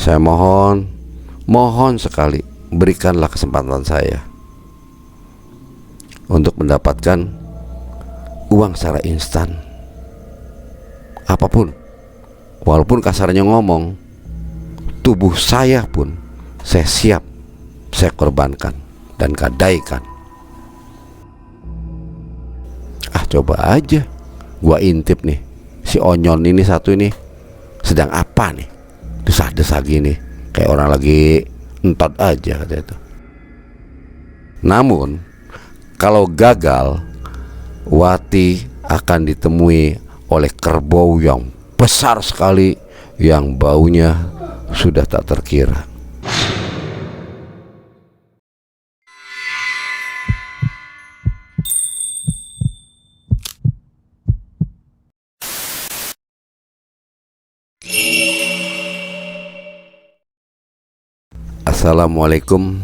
Saya mohon sekali, berikanlah kesempatan saya untuk mendapatkan uang secara instan. Apapun, walaupun kasarnya ngomong, tubuh saya pun saya siap, saya korbankan dan gadaikan. Coba aja gua intip nih, si Onyon ini satu ini sedang apa nih, desah-desah gini, kayak orang lagi entot aja katanya itu. Namun kalau gagal, Wati akan ditemui oleh kerbau yang besar sekali, yang baunya sudah tak terkira. Assalamualaikum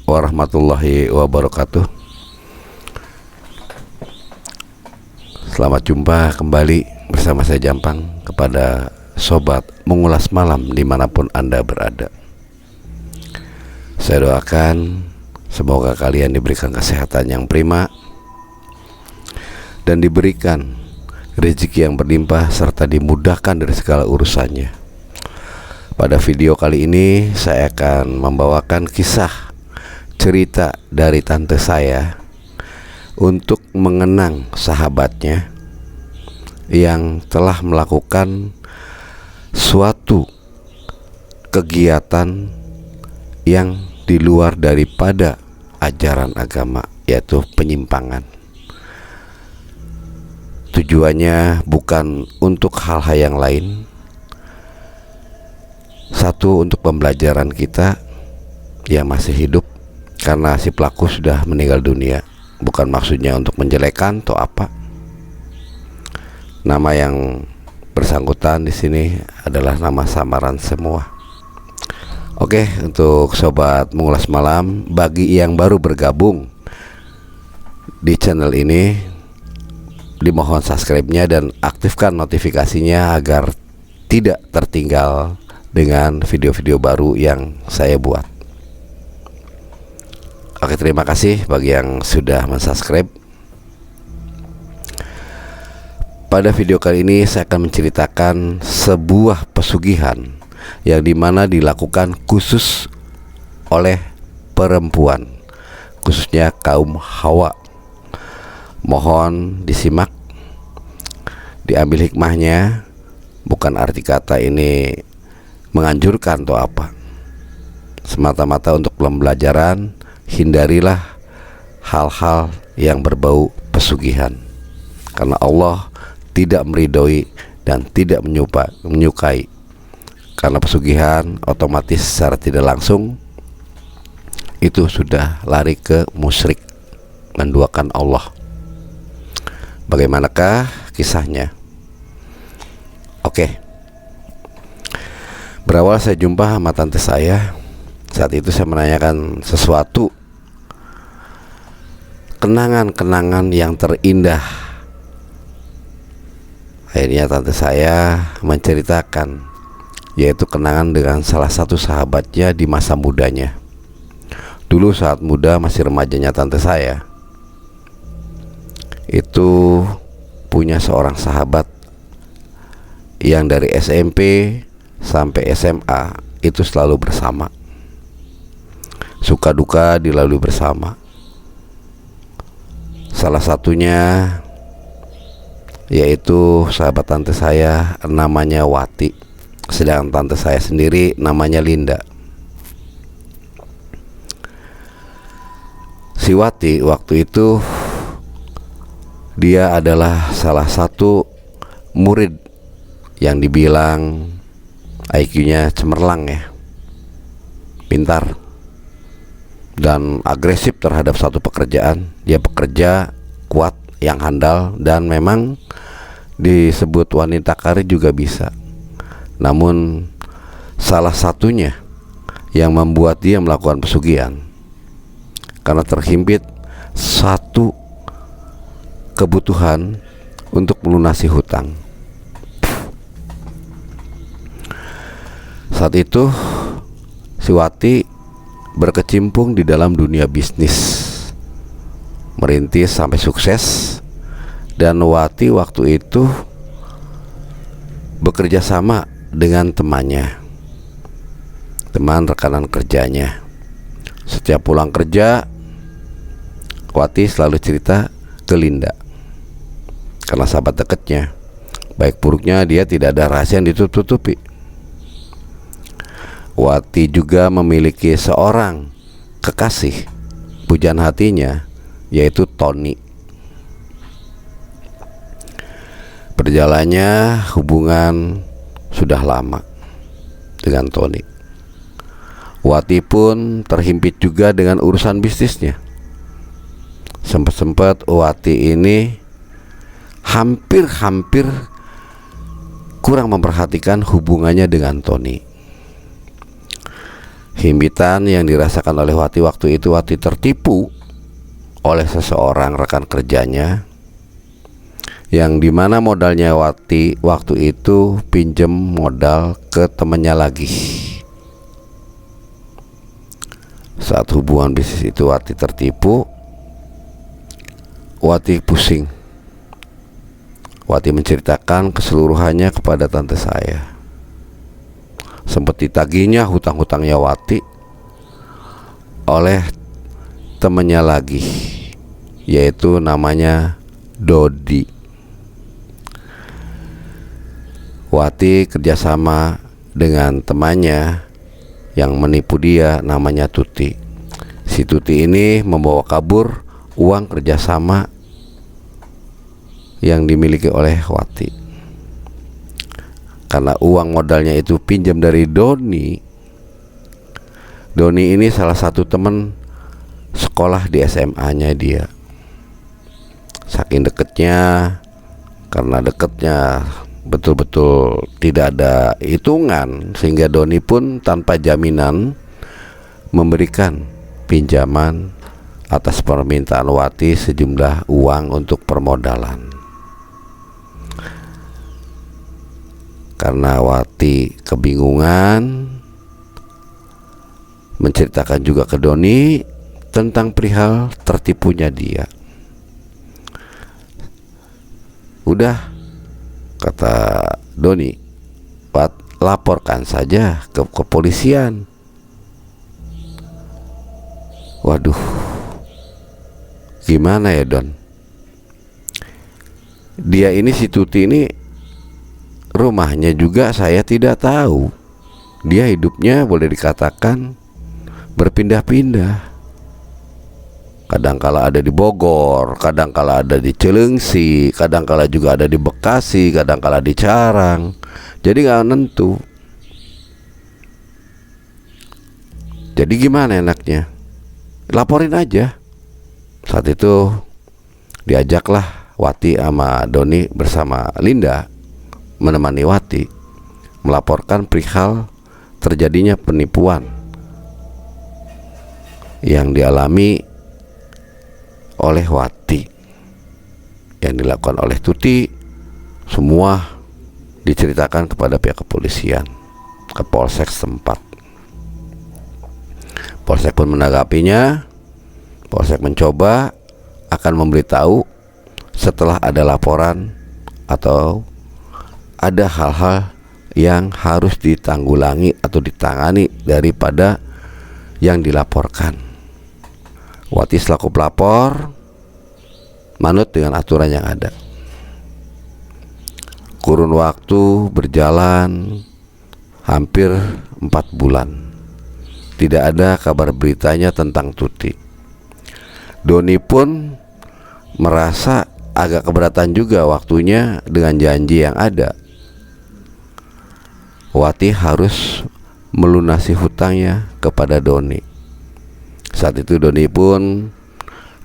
warahmatullahi wabarakatuh. Selamat jumpa kembali bersama saya Jampang kepada sobat mengulas malam dimanapun Anda berada. Saya doakan semoga kalian diberikan kesehatan yang prima dan diberikan rezeki yang berlimpah serta dimudahkan dari segala urusannya. Pada video kali ini saya akan membawakan kisah cerita dari tante saya untuk mengenang sahabatnya yang telah melakukan suatu kegiatan yang di luar daripada ajaran agama, yaitu penyimpangan. Tujuannya bukan untuk hal-hal yang lain. Satu, untuk pembelajaran kita yang masih hidup, karena si pelaku sudah meninggal dunia. Bukan maksudnya untuk menjelekkan atau apa. Nama yang bersangkutan di sini adalah nama samaran semua. Oke, untuk sobat mengulas malam, bagi yang baru bergabung di channel ini, dimohon subscribe-nya dan aktifkan notifikasinya agar tidak tertinggal dengan video-video baru yang saya buat. Oke, terima kasih bagi yang sudah mensubscribe. Pada video kali ini saya akan menceritakan sebuah pesugihan yang dimana dilakukan khusus oleh perempuan, khususnya kaum Hawa. Mohon disimak, diambil hikmahnya. Bukan arti kata ini menganjurkan atau apa, semata-mata untuk pembelajaran. Hindarilah hal-hal yang berbau pesugihan, karena Allah tidak meridhoi dan tidak menyukai. Karena pesugihan otomatis secara tidak langsung itu sudah lari ke musyrik, menduakan Allah. Bagaimanakah kisahnya? Oke. Berawal saya jumpa sama tante saya. Saat itu saya menanyakan sesuatu, kenangan-kenangan yang terindah. Akhirnya tante saya menceritakan, yaitu kenangan dengan salah satu sahabatnya di masa mudanya. Dulu saat muda, masih remajanya tante saya, itu punya seorang sahabat yang dari SMP sampai SMA itu selalu bersama. Suka duka dilalui bersama. Salah satunya yaitu sahabat tante saya namanya Wati, sedangkan tante saya sendiri namanya Linda. Si Wati waktu itu dia adalah salah satu murid yang dibilang IQ-nya cemerlang ya, pintar dan agresif terhadap satu pekerjaan. Dia pekerja kuat, yang handal, dan memang disebut wanita karir juga bisa. Namun salah satunya yang membuat dia melakukan pesugihan karena terhimpit satu kebutuhan untuk melunasi hutang. Saat itu si Wati berkecimpung di dalam dunia bisnis, merintis sampai sukses. Dan Wati waktu itu bekerja sama dengan temannya, teman rekanan kerjanya. Setiap pulang kerja, Wati selalu cerita ke Linda, karena sahabat dekatnya. Baik buruknya dia tidak ada rahasia yang ditutupi. Wati juga memiliki seorang kekasih pujaan hatinya, yaitu Tony. Berjalannya hubungan sudah lama dengan Tony. Wati pun terhimpit juga dengan urusan bisnisnya. Sempat-sempat Wati ini hampir kurang memperhatikan hubungannya dengan Tony. Himpitan yang dirasakan oleh Wati waktu itu, Wati tertipu oleh seseorang rekan kerjanya, yang dimana modalnya Wati waktu itu pinjem modal ke temannya lagi. Saat hubungan bisnis itu Wati tertipu, Wati pusing. Wati menceritakan keseluruhannya kepada tante saya. Sempat ditagihnya hutang-hutangnya Wati oleh temannya lagi, yaitu namanya Dodi. Wati kerjasama dengan temannya yang menipu dia, namanya Tuti. Si Tuti ini membawa kabur uang kerjasama yang dimiliki oleh Wati. Karena uang modalnya itu pinjam dari Doni. Doni ini salah satu teman sekolah di SMA-nya dia. Saking deketnya, karena deketnya betul-betul tidak ada hitungan, sehingga Doni pun tanpa jaminan memberikan pinjaman atas permintaan Wati sejumlah uang untuk permodalan. Karena Wati kebingungan, menceritakan juga ke Doni tentang perihal tertipunya dia. Udah, kata Doni, laporkan saja ke kepolisian. Waduh, gimana ya Don? Dia ini, si Tuti ini, rumahnya juga saya tidak tahu. Dia hidupnya boleh dikatakan berpindah-pindah. Kadangkala ada di Bogor, kadangkala ada di Cilengsi, kadangkala juga ada di Bekasi, kadangkala di Carang. Jadi nggak nentu. Jadi gimana enaknya? Laporin aja. Saat itu diajaklah Wati sama Doni bersama Linda menemani Wati melaporkan perihal terjadinya penipuan yang dialami oleh Wati, yang dilakukan oleh Tuti. Semua diceritakan kepada pihak kepolisian, ke polsek setempat. Polsek pun menanggapinya. Polsek mencoba akan memberitahu setelah ada laporan atau ada hal-hal yang harus ditanggulangi atau ditangani daripada yang dilaporkan. Wati selaku pelapor manut dengan aturan yang ada. Kurun waktu berjalan hampir 4 bulan. Tidak ada kabar beritanya tentang Tuti. Doni pun merasa agak keberatan juga waktunya dengan janji yang ada. Wati harus melunasi hutangnya kepada Doni. Saat itu Doni pun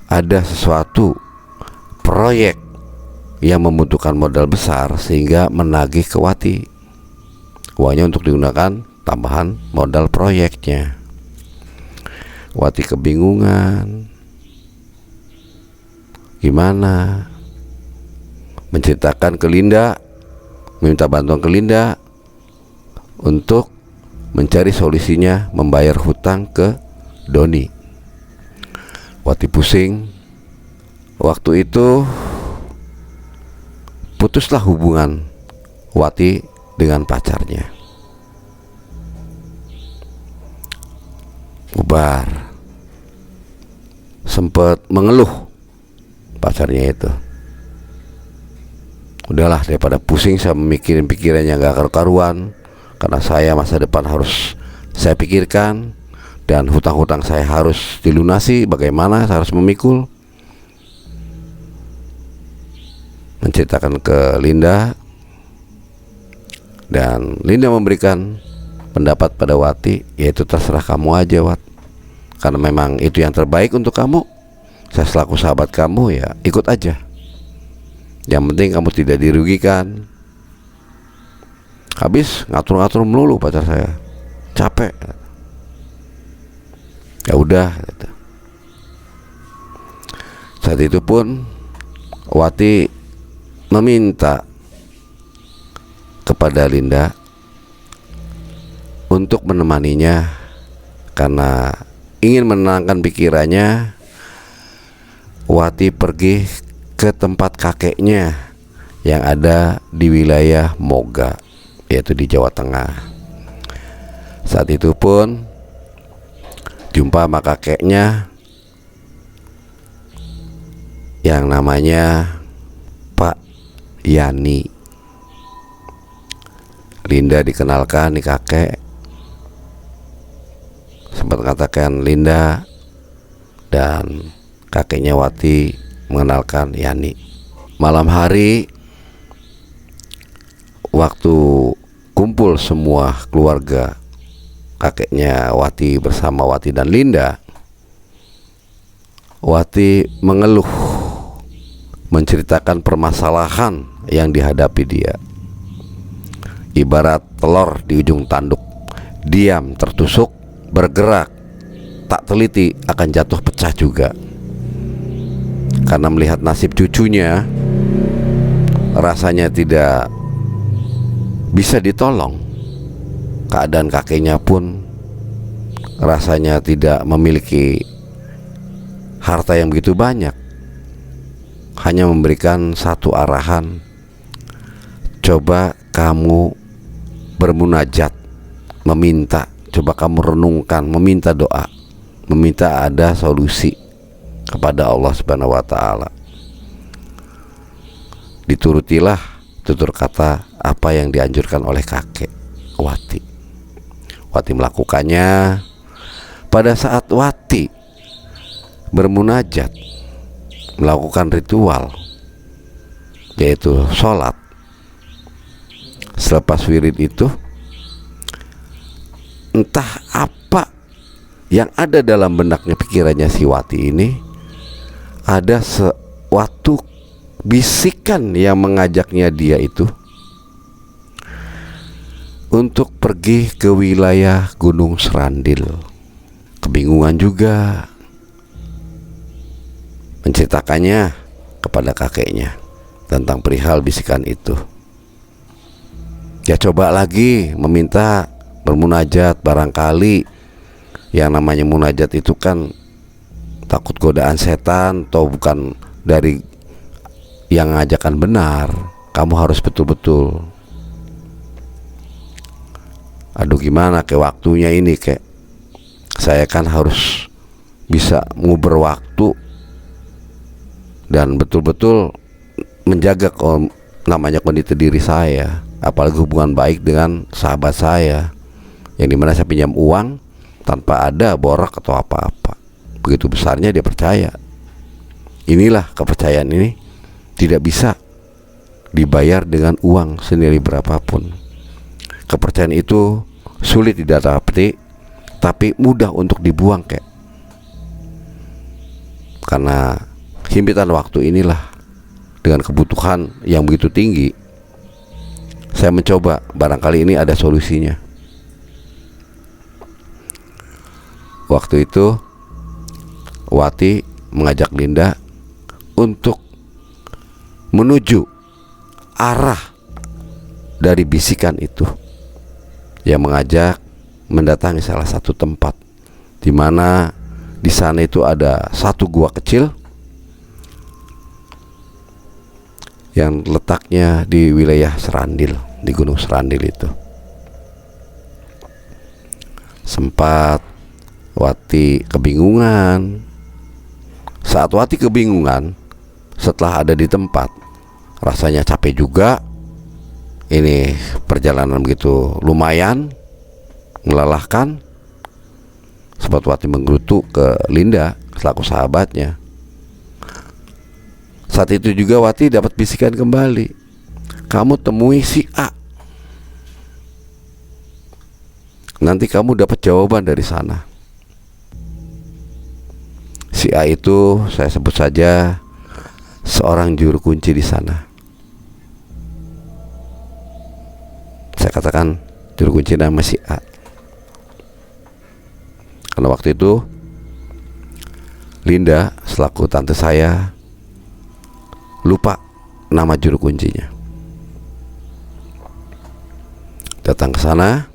ada sesuatu proyek yang membutuhkan modal besar, sehingga menagih ke Wati uangnya untuk digunakan tambahan modal proyeknya. Wati kebingungan, gimana, menceritakan ke Linda, meminta bantuan ke Linda untuk mencari solusinya membayar hutang ke Doni. Wati pusing. Waktu itu putuslah hubungan Wati dengan pacarnya. Bubar. Sempet mengeluh pacarnya itu. Udahlah, daripada pusing saya memikirin pikiran yang gak karu-karuan, karena saya masa depan harus saya pikirkan, dan hutang-hutang saya harus dilunasi. Bagaimana saya harus memikul. Menceritakan ke Linda, dan Linda memberikan pendapat pada Wati, yaitu terserah kamu aja, Wat, karena memang itu yang terbaik untuk kamu. Saya selaku sahabat kamu, ya ikut aja. Yang penting kamu tidak dirugikan. Habis ngatur-ngatur melulu pacar saya, capek. Ya udah gitu. Saat itu pun Wati meminta kepada Linda untuk menemaninya, karena ingin menenangkan pikirannya. Wati pergi ke tempat kakeknya yang ada di wilayah Moga, yaitu di Jawa Tengah. Saat itu pun jumpa sama kakeknya yang namanya Pak Yani. Linda dikenalkan di kakek. Sempat katakan Linda, dan kakeknya Wati mengenalkan Yani. Malam hari, waktu kumpul semua keluarga kakeknya Wati bersama Wati dan Linda, Wati mengeluh, menceritakan permasalahan yang dihadapi dia. Ibarat telur di ujung tanduk, diam tertusuk, bergerak tak teliti akan jatuh pecah juga. Karena melihat nasib cucunya, rasanya tidak bisa ditolong. Keadaan kakeknya pun rasanya tidak memiliki harta yang begitu banyak. Hanya memberikan satu arahan, coba kamu bermunajat, meminta. Coba kamu renungkan, meminta doa, meminta ada solusi kepada Allah Subhanahu wa Ta'ala. Diturutilah tutur kata apa yang dianjurkan oleh kakek Wati. Wati melakukannya. Pada saat Wati bermunajat, melakukan ritual, yaitu sholat, selepas wirid itu, entah apa yang ada dalam benaknya, pikirannya si Wati ini, ada suatu bisikan yang mengajaknya dia itu untuk pergi ke wilayah Gunung Serandil. Kebingungan juga, menceritakannya kepada kakeknya tentang perihal bisikan itu. Ya coba lagi meminta bermunajat, barangkali yang namanya munajat itu kan takut godaan setan atau bukan dari yang ngajakan benar. Kamu harus betul-betul, aduh gimana ke waktunya ini, kek saya kan harus bisa nguber waktu dan betul-betul menjaga namanya kondisi diri saya, apalagi hubungan baik dengan sahabat saya yang dimana saya pinjam uang tanpa ada borak atau apa-apa. Begitu besarnya dia percaya. Inilah kepercayaan ini tidak bisa dibayar dengan uang senilai berapapun. Kepercayaan itu sulit didapati, tapi mudah untuk dibuang, kek. Karena himpitan waktu inilah, dengan kebutuhan yang begitu tinggi, saya mencoba barangkali ini ada solusinya. Waktu itu Wati mengajak Linda untuk menuju arah dari bisikan itu yang mengajak mendatangi salah satu tempat di mana di sana itu ada satu gua kecil yang letaknya di wilayah Serandil, di Gunung Serandil itu. Sempat Wati kebingungan. Saat Wati kebingungan, setelah ada di tempat, rasanya capek juga. Ini perjalanan begitu lumayan melelahkan. Sempat Wati menggerutu ke Linda selaku sahabatnya. Saat itu juga Wati dapat bisikan kembali, kamu temui si A, nanti kamu dapat jawaban dari sana. Si A itu saya sebut saja seorang juru kunci di sana. Saya katakan juru kunci nama si A, karena waktu itu Linda selaku tante saya lupa nama juru kuncinya. Datang ke sana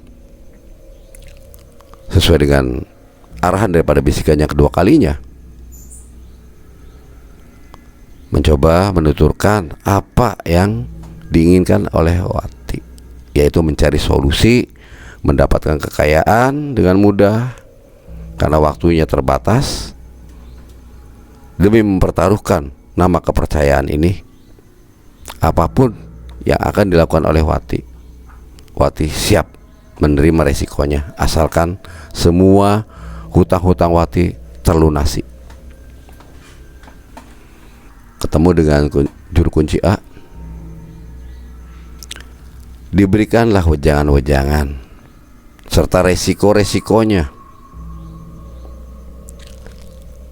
sesuai dengan arahan daripada bisikannya kedua kalinya, mencoba menuturkan apa yang diinginkan oleh Wati, yaitu mencari solusi, mendapatkan kekayaan dengan mudah karena waktunya terbatas, demi mempertaruhkan nama kepercayaan ini. Apapun yang akan dilakukan oleh Wati, Wati siap menerima resikonya asalkan semua hutang-hutang Wati terlunasi. Ketemu dengan juru kunci A, diberikanlah wejangan-wejangan serta resiko-resikonya.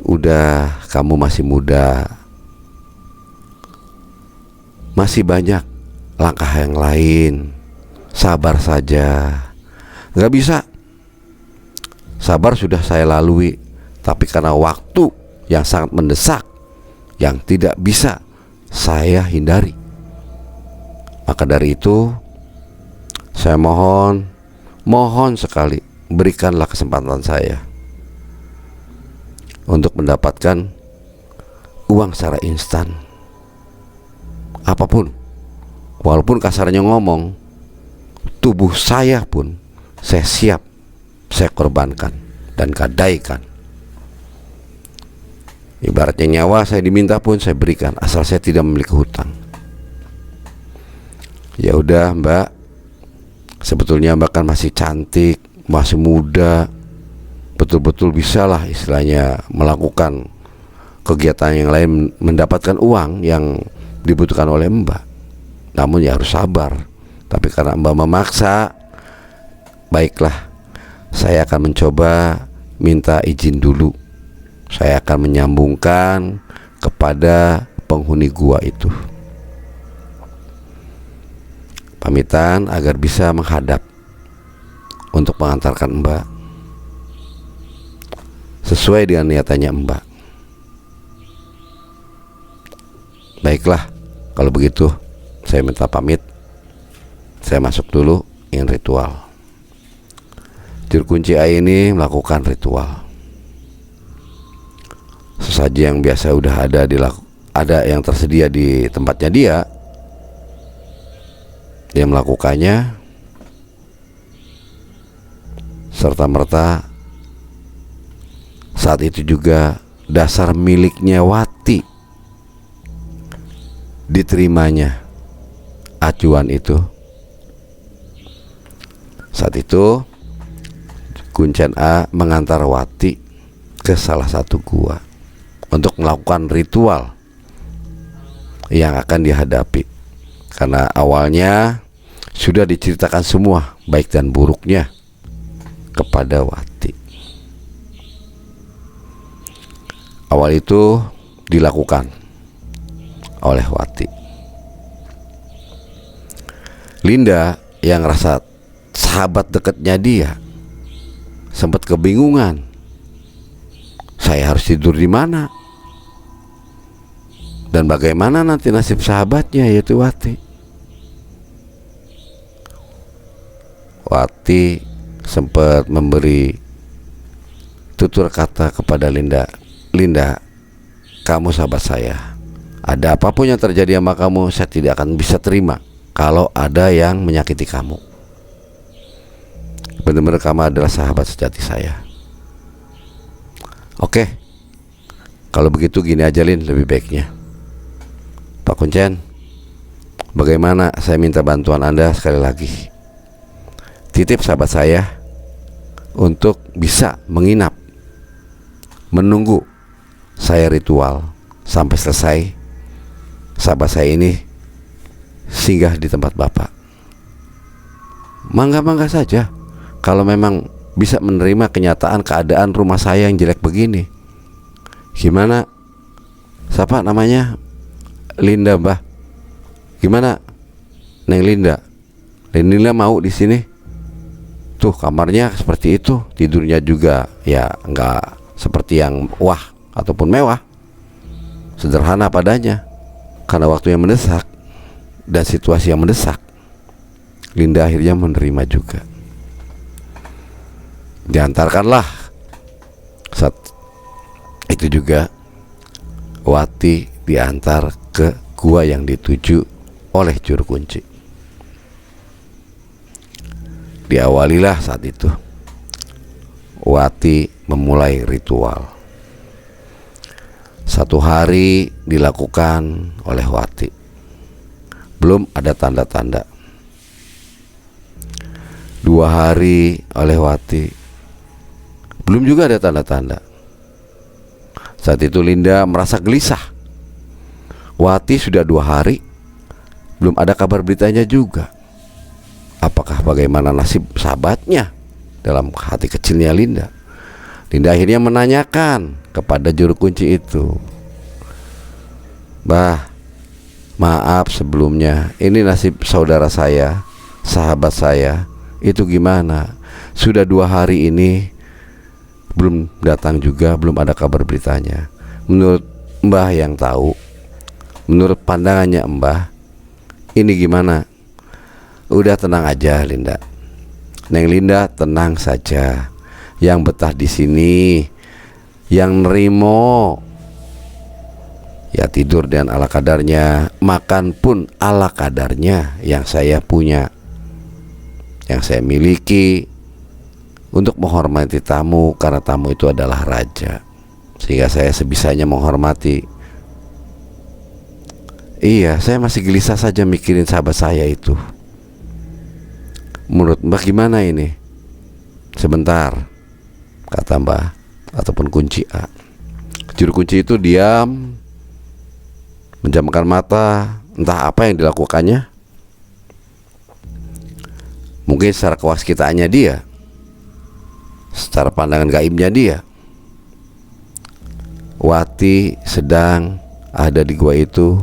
Udah, kamu masih muda, masih banyak langkah yang lain, sabar saja. Gak bisa, sabar sudah saya lalui, tapi karena waktu yang sangat mendesak yang tidak bisa saya hindari, maka dari itu saya mohon sekali, berikanlah kesempatan saya untuk mendapatkan uang secara instan. Apapun, walaupun kasarnya ngomong, tubuh saya pun saya siap, saya korbankan dan gadaikan. Ibaratnya nyawa saya diminta pun saya berikan, asal saya tidak memiliki hutang. Ya udah Mbak, sebetulnya Mbak kan masih cantik, masih muda, betul-betul bisalah istilahnya melakukan kegiatan yang lain, mendapatkan uang yang dibutuhkan oleh Mbak. Namun ya harus sabar. Tapi karena Mbak memaksa, baiklah, saya akan mencoba minta izin dulu. Saya akan menyambungkan kepada penghuni gua itu, pamitan agar bisa menghadap untuk mengantarkan Mbak sesuai dengan niatannya Mbak. Baiklah, kalau begitu saya minta pamit. Saya masuk dulu ingin ritual. Juru kunci A ini melakukan ritual. Sesaji yang biasa udah ada yang tersedia di tempatnya dia melakukannya, serta merta saat itu juga dasar miliknya Wati diterimanya acuan itu. Saat itu Kuncen A mengantar Wati ke salah satu gua untuk melakukan ritual yang akan dihadapi, karena awalnya sudah diceritakan semua baik dan buruknya kepada Wati. Awal itu dilakukan oleh Wati. Linda yang rasa sahabat dekatnya dia sempat kebingungan, saya harus tidur di mana dan bagaimana nanti nasib sahabatnya, yaitu Wati. Wati sempat memberi tutur kata kepada Linda. Linda, kamu sahabat saya. Ada apapun yang terjadi sama kamu, saya tidak akan bisa terima kalau ada yang menyakiti kamu. Benar-benar kamu adalah sahabat sejati saya. Oke, kalau begitu gini aja Lin, lebih baiknya Pak Kuncen, bagaimana saya minta bantuan Anda sekali lagi. Titip sahabat saya untuk bisa menginap, menunggu saya ritual sampai selesai. Sahabat saya ini singgah di tempat Bapak. Mangga-mangga saja kalau memang bisa menerima kenyataan keadaan rumah saya yang jelek begini. Gimana? Siapa namanya? Linda, Mbah. Gimana? Neng Linda. Neng Linda mau di sini? Tuh kamarnya seperti itu, tidurnya juga ya enggak seperti yang wah ataupun mewah. Sederhana padanya. Karena waktu yang mendesak dan situasi yang mendesak, Linda akhirnya menerima juga. Diantarkanlah saat itu juga Wati diantar ke gua yang dituju oleh juru kunci. Diawalilah saat itu Wati memulai ritual. 1 hari dilakukan oleh Wati. Belum ada tanda-tanda. 2 hari oleh Wati. Belum juga ada tanda-tanda. Saat itu Linda merasa gelisah. Wati sudah 2 hari belum ada kabar beritanya juga. Apakah bagaimana nasib sahabatnya? Dalam hati kecilnya Linda. Linda akhirnya menanyakan kepada juru kunci itu, Bah, maaf sebelumnya, ini nasib saudara saya, sahabat saya, itu gimana? Sudah 2 hari ini belum datang juga, belum ada kabar beritanya. Menurut Mbah yang tahu, menurut pandangannya Mbah, ini gimana? Udah tenang aja Linda. Neng Linda tenang saja. Yang betah di sini, yang nerimo, ya tidur dan ala kadarnya, makan pun ala kadarnya yang saya punya, yang saya miliki, untuk menghormati tamu, karena tamu itu adalah raja, sehingga saya sebisanya menghormati. Iya, saya masih gelisah saja mikirin sahabat saya itu. Menurut Mbak gimana ini? Sebentar, kata Mbah ataupun kunci A. Juru kunci itu diam, menjamkan mata, entah apa yang dilakukannya. Mungkin secara kewaskitaannya dia, secara pandangan gaibnya dia. Wati sedang ada di gua itu,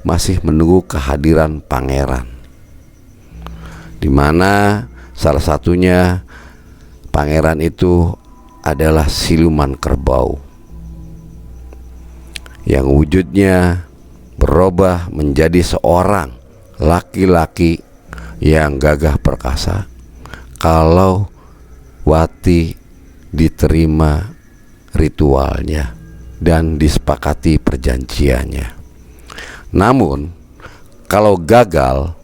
masih menunggu kehadiran pangeran, dimana salah satunya pangeran itu adalah siluman kerbau yang wujudnya berubah menjadi seorang laki-laki yang gagah perkasa kalau Wati diterima ritualnya dan disepakati perjanjiannya. Namun kalau gagal,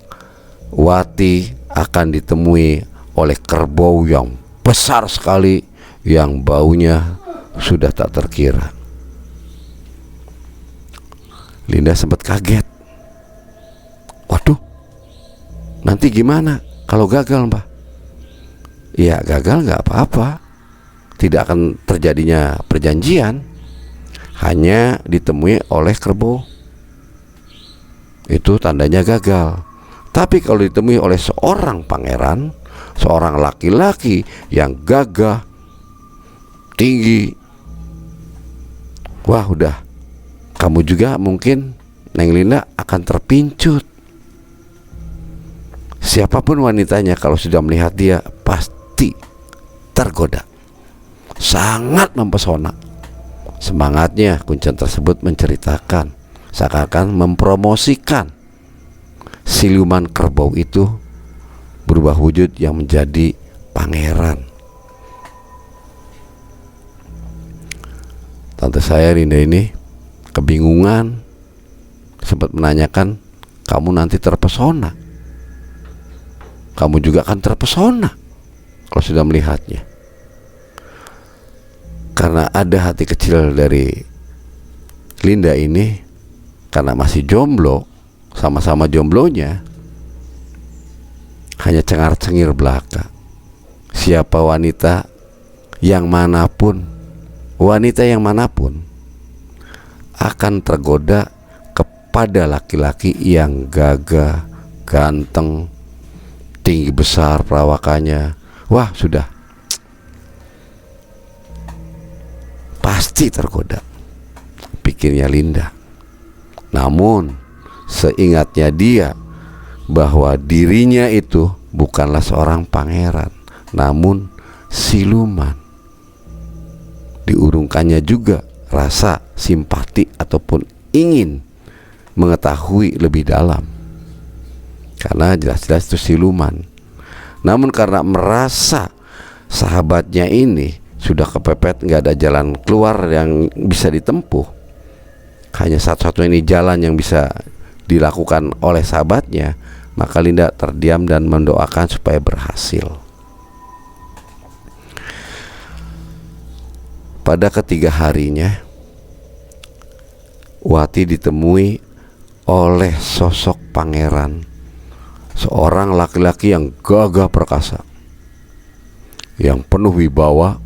Wati akan ditemui oleh kerbau yang besar sekali, yang baunya sudah tak terkira. Linda sempat kaget. Waduh, nanti gimana kalau gagal, Mbah? Ya gagal nggak apa-apa, tidak akan terjadinya perjanjian, hanya ditemui oleh kerbau, itu tandanya gagal. Tapi kalau ditemui oleh seorang pangeran, seorang laki-laki yang gagah, tinggi, wah udah, kamu juga mungkin, Neng Linda, akan terpincut. Siapapun wanitanya kalau sudah melihat dia pasti tergoda. Sangat mempesona. Semangatnya Kuncen tersebut menceritakan, seakan-akan mempromosikan siluman kerbau itu berubah wujud yang menjadi pangeran. Tante saya Linda ini kebingungan, sempat menanyakan, kamu nanti terpesona, kamu juga akan terpesona kalau sudah melihatnya. Karena ada hati kecil dari Linda ini, karena masih jomblo, sama-sama jomblonya, hanya cengar-cengir belaka. Siapa wanita yang manapun akan tergoda kepada laki-laki yang gagah, ganteng, tinggi besar perawakannya. Wah, sudah pasti tergoda, pikirnya Linda. Namun seingatnya dia bahwa dirinya itu bukanlah seorang pangeran, namun siluman. Diurungkannya juga rasa simpati ataupun ingin mengetahui lebih dalam, karena jelas-jelas itu siluman. Namun karena merasa sahabatnya ini sudah kepepet, nggak ada jalan keluar yang bisa ditempuh, hanya satu-satunya jalan yang bisa dilakukan oleh sahabatnya, maka Linda terdiam dan mendoakan supaya berhasil. Pada ketiga harinya, Wati ditemui oleh sosok pangeran, seorang laki-laki yang gagah perkasa, yang penuh wibawa,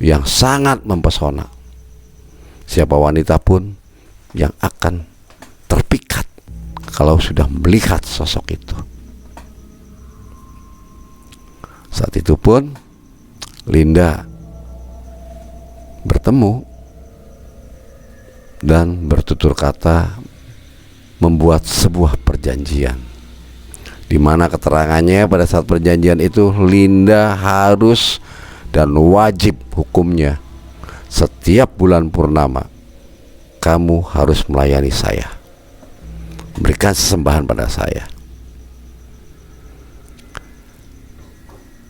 yang sangat mempesona. Siapa wanita pun yang akan terpikat kalau sudah melihat sosok itu. Saat itu pun Linda bertemu dan bertutur kata membuat sebuah perjanjian, di mana keterangannya pada saat perjanjian itu Linda harus dan wajib hukumnya setiap bulan purnama kamu harus melayani saya, berikan sesembahan pada saya.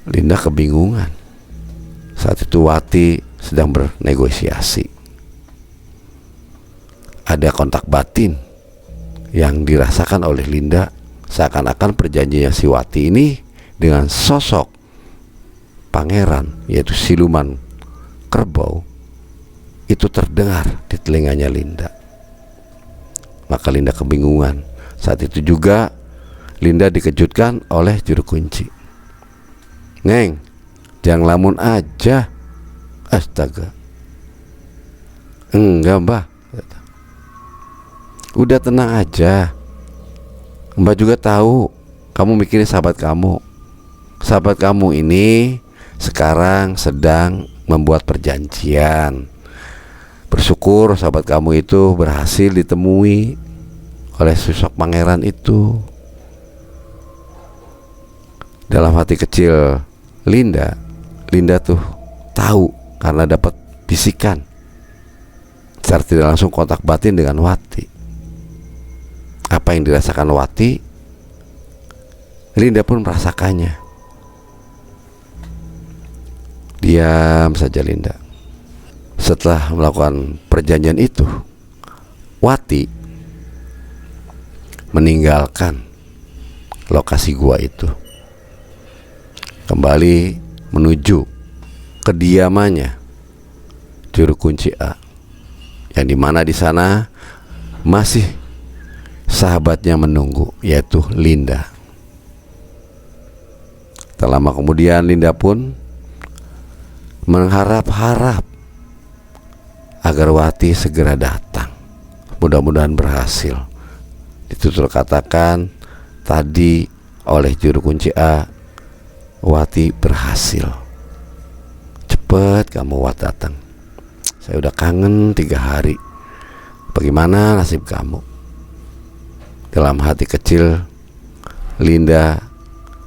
Linda kebingungan. Saat itu Wati sedang bernegosiasi. Ada kontak batin yang dirasakan oleh Linda, seakan-akan perjanjiannya si Wati ini dengan sosok pangeran, yaitu siluman kerbau, itu terdengar di telinganya Linda. Maka Linda kebingungan. Saat itu juga Linda dikejutkan oleh juru kunci. Neng, jangan lamun aja. Astaga. Enggak, Mbah. Udah tenang aja. Mbak juga tahu kamu mikirin sahabat kamu. Sahabat kamu ini sekarang sedang membuat perjanjian. Bersyukur sahabat kamu itu berhasil ditemui oleh sosok pangeran itu. Dalam hati kecil Linda tuh tahu karena dapat bisikan secara tidak langsung kontak batin dengan Wati. Apa yang dirasakan Wati, Linda pun merasakannya. Diam saja Linda. Setelah melakukan perjanjian itu, Wati meninggalkan lokasi gua itu, kembali menuju kediamannya juru kunci A, yang dimana di sana masih sahabatnya menunggu, yaitu Linda. Tak lama kemudian Linda pun mengharap-harap agar Wati segera datang. Mudah-mudahan berhasil. Ditutur katakan tadi oleh juru kunci A, Wati berhasil. Cepet kamu Wat datang. Saya udah kangen 3 hari. Bagaimana nasib kamu? Dalam hati kecil Linda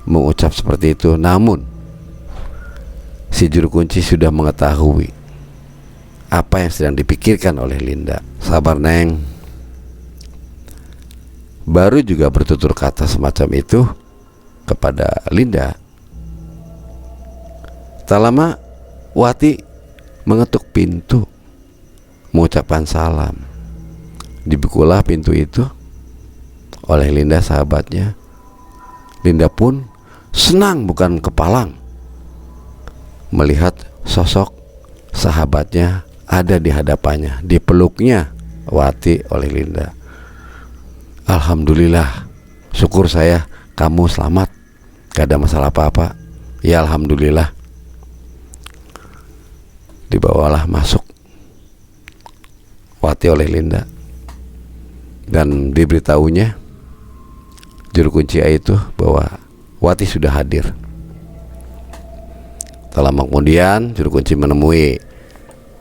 mengucap seperti itu. Namun si juru kunci sudah mengetahui apa yang sedang dipikirkan oleh Linda. Sabar Neng. Baru juga bertutur kata semacam itu kepada Linda, Tak lama Wati mengetuk pintu, mengucapkan salam. Dibukulah pintu itu oleh Linda sahabatnya. Linda pun senang bukan kepalang melihat sosok sahabatnya ada di hadapannya. Dipeluknya Wati oleh Linda. Alhamdulillah, syukur saya kamu selamat, gak ada masalah apa-apa. Ya alhamdulillah. Dibawalah masuk Wati oleh Linda, dan diberitahunya juru kunci itu bahwa Wati sudah hadir. Tak lama kemudian juru kunci menemui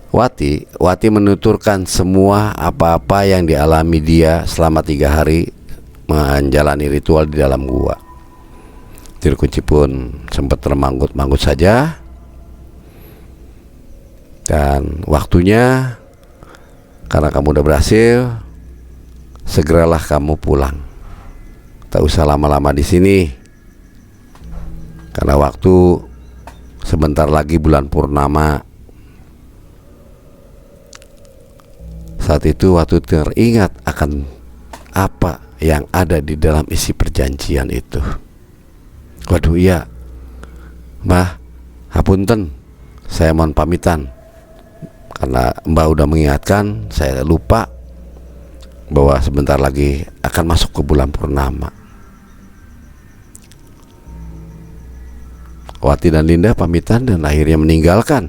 Wati. Wati menuturkan semua apa-apa yang dialami dia selama 3 hari menjalani ritual di dalam gua. Juru kunci pun sempat termanggut-manggut saja, dan waktunya, karena kamu udah berhasil, segeralah kamu pulang. Tak usah lama-lama di sini, karena waktu sebentar lagi bulan purnama. Saat itu Wati teringat akan apa yang ada di dalam isi perjanjian itu. Waduh, iya Mbah, hapunten, saya mohon pamitan, karena Mbah udah mengingatkan, saya lupa bahwa sebentar lagi akan masuk ke bulan purnama. Wati dan Linda pamitan dan akhirnya meninggalkan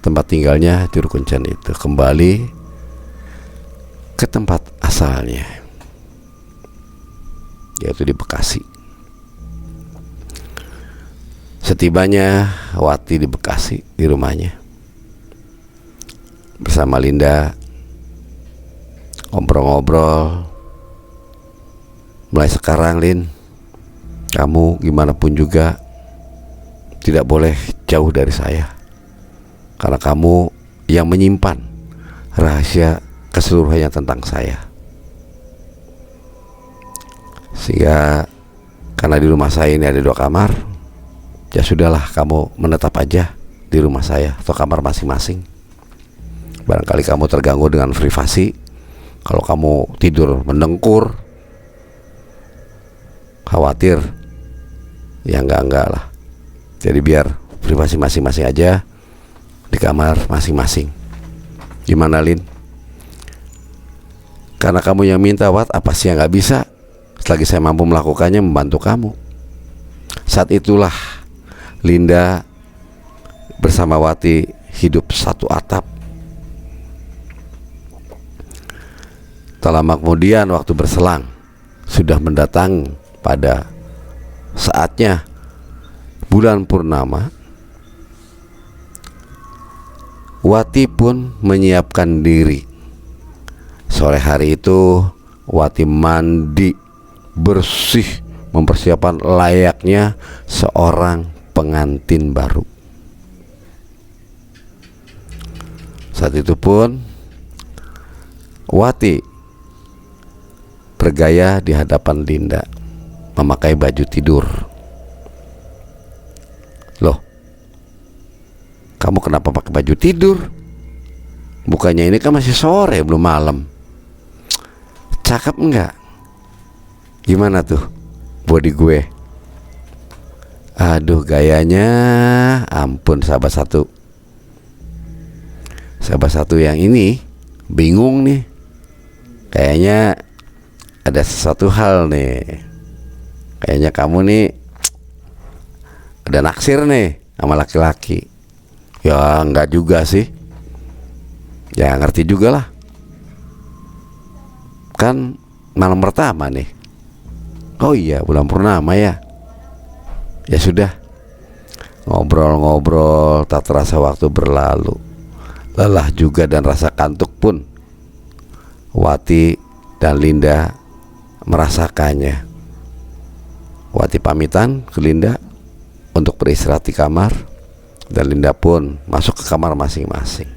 tempat tinggalnya juru kuncian itu, kembali ke tempat asalnya, yaitu di Bekasi. Setibanya Wati di Bekasi, di rumahnya bersama Linda, ngobrol-ngobrol. Mulai sekarang, Lin, kamu gimana pun juga tidak boleh jauh dari saya, karena kamu yang menyimpan rahasia keseluruhannya tentang saya. Sehingga karena di rumah saya ini ada 2 kamar, ya sudahlah, kamu menetap aja di rumah saya atau kamar masing-masing. Barangkali kamu terganggu dengan privasi, kalau kamu tidur mendengkur, khawatir, ya enggak lah. Jadi biar privasi masing-masing aja di kamar masing-masing. Gimana, Lin? Karena kamu yang minta, Wat, apa sih yang gak bisa? Selagi saya mampu melakukannya, membantu kamu. Saat itulah Linda bersama Wati hidup satu atap. Tak lama kemudian, waktu berselang, sudah mendatang pada saatnya bulan purnama. Wati pun menyiapkan diri. Sore hari itu Wati mandi bersih, mempersiapkan layaknya seorang pengantin baru. Saat itu pun Wati bergaya di hadapan Linda, memakai baju tidur. Loh, kamu kenapa pakai baju tidur? Bukannya ini kan masih sore, belum malam. Cakep enggak? Gimana tuh body gue? Aduh, gayanya ampun. Sahabat satu yang ini bingung nih. Kayaknya ada sesuatu hal nih. Kayaknya kamu nih ada naksir nih sama laki-laki. Ya enggak juga sih, ya ngerti juga lah, kan malam pertama nih. Oh iya, bulan purnama ya. Ya sudah, ngobrol-ngobrol, tak terasa waktu berlalu. Lelah juga dan rasa kantuk pun Wati dan Linda merasakannya. Wati pamitan ke Linda untuk beristirahat di kamar, dan Linda pun masuk ke kamar masing-masing.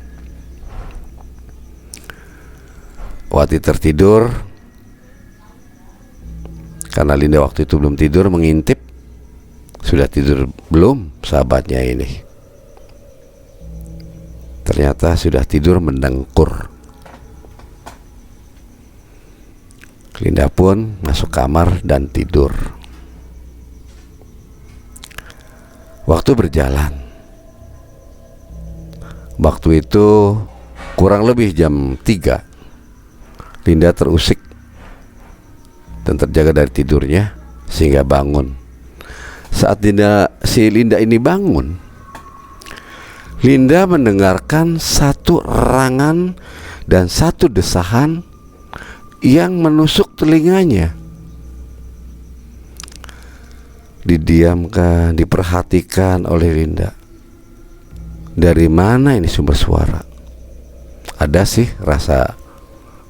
Wati tertidur karena Linda waktu itu belum tidur, mengintip Sudah tidur belum sahabatnya ini? Ternyata sudah tidur mendengkur. Linda pun masuk kamar dan tidur. Waktu berjalan. Waktu itu kurang lebih jam 3. Linda terusik dan terjaga dari tidurnya sehingga bangun. Saat si Linda ini bangun, Linda mendengarkan satu erangan dan satu desahan yang menusuk telinganya. Didiamkan, diperhatikan oleh Linda. Dari mana ini sumber suara? Ada sih rasa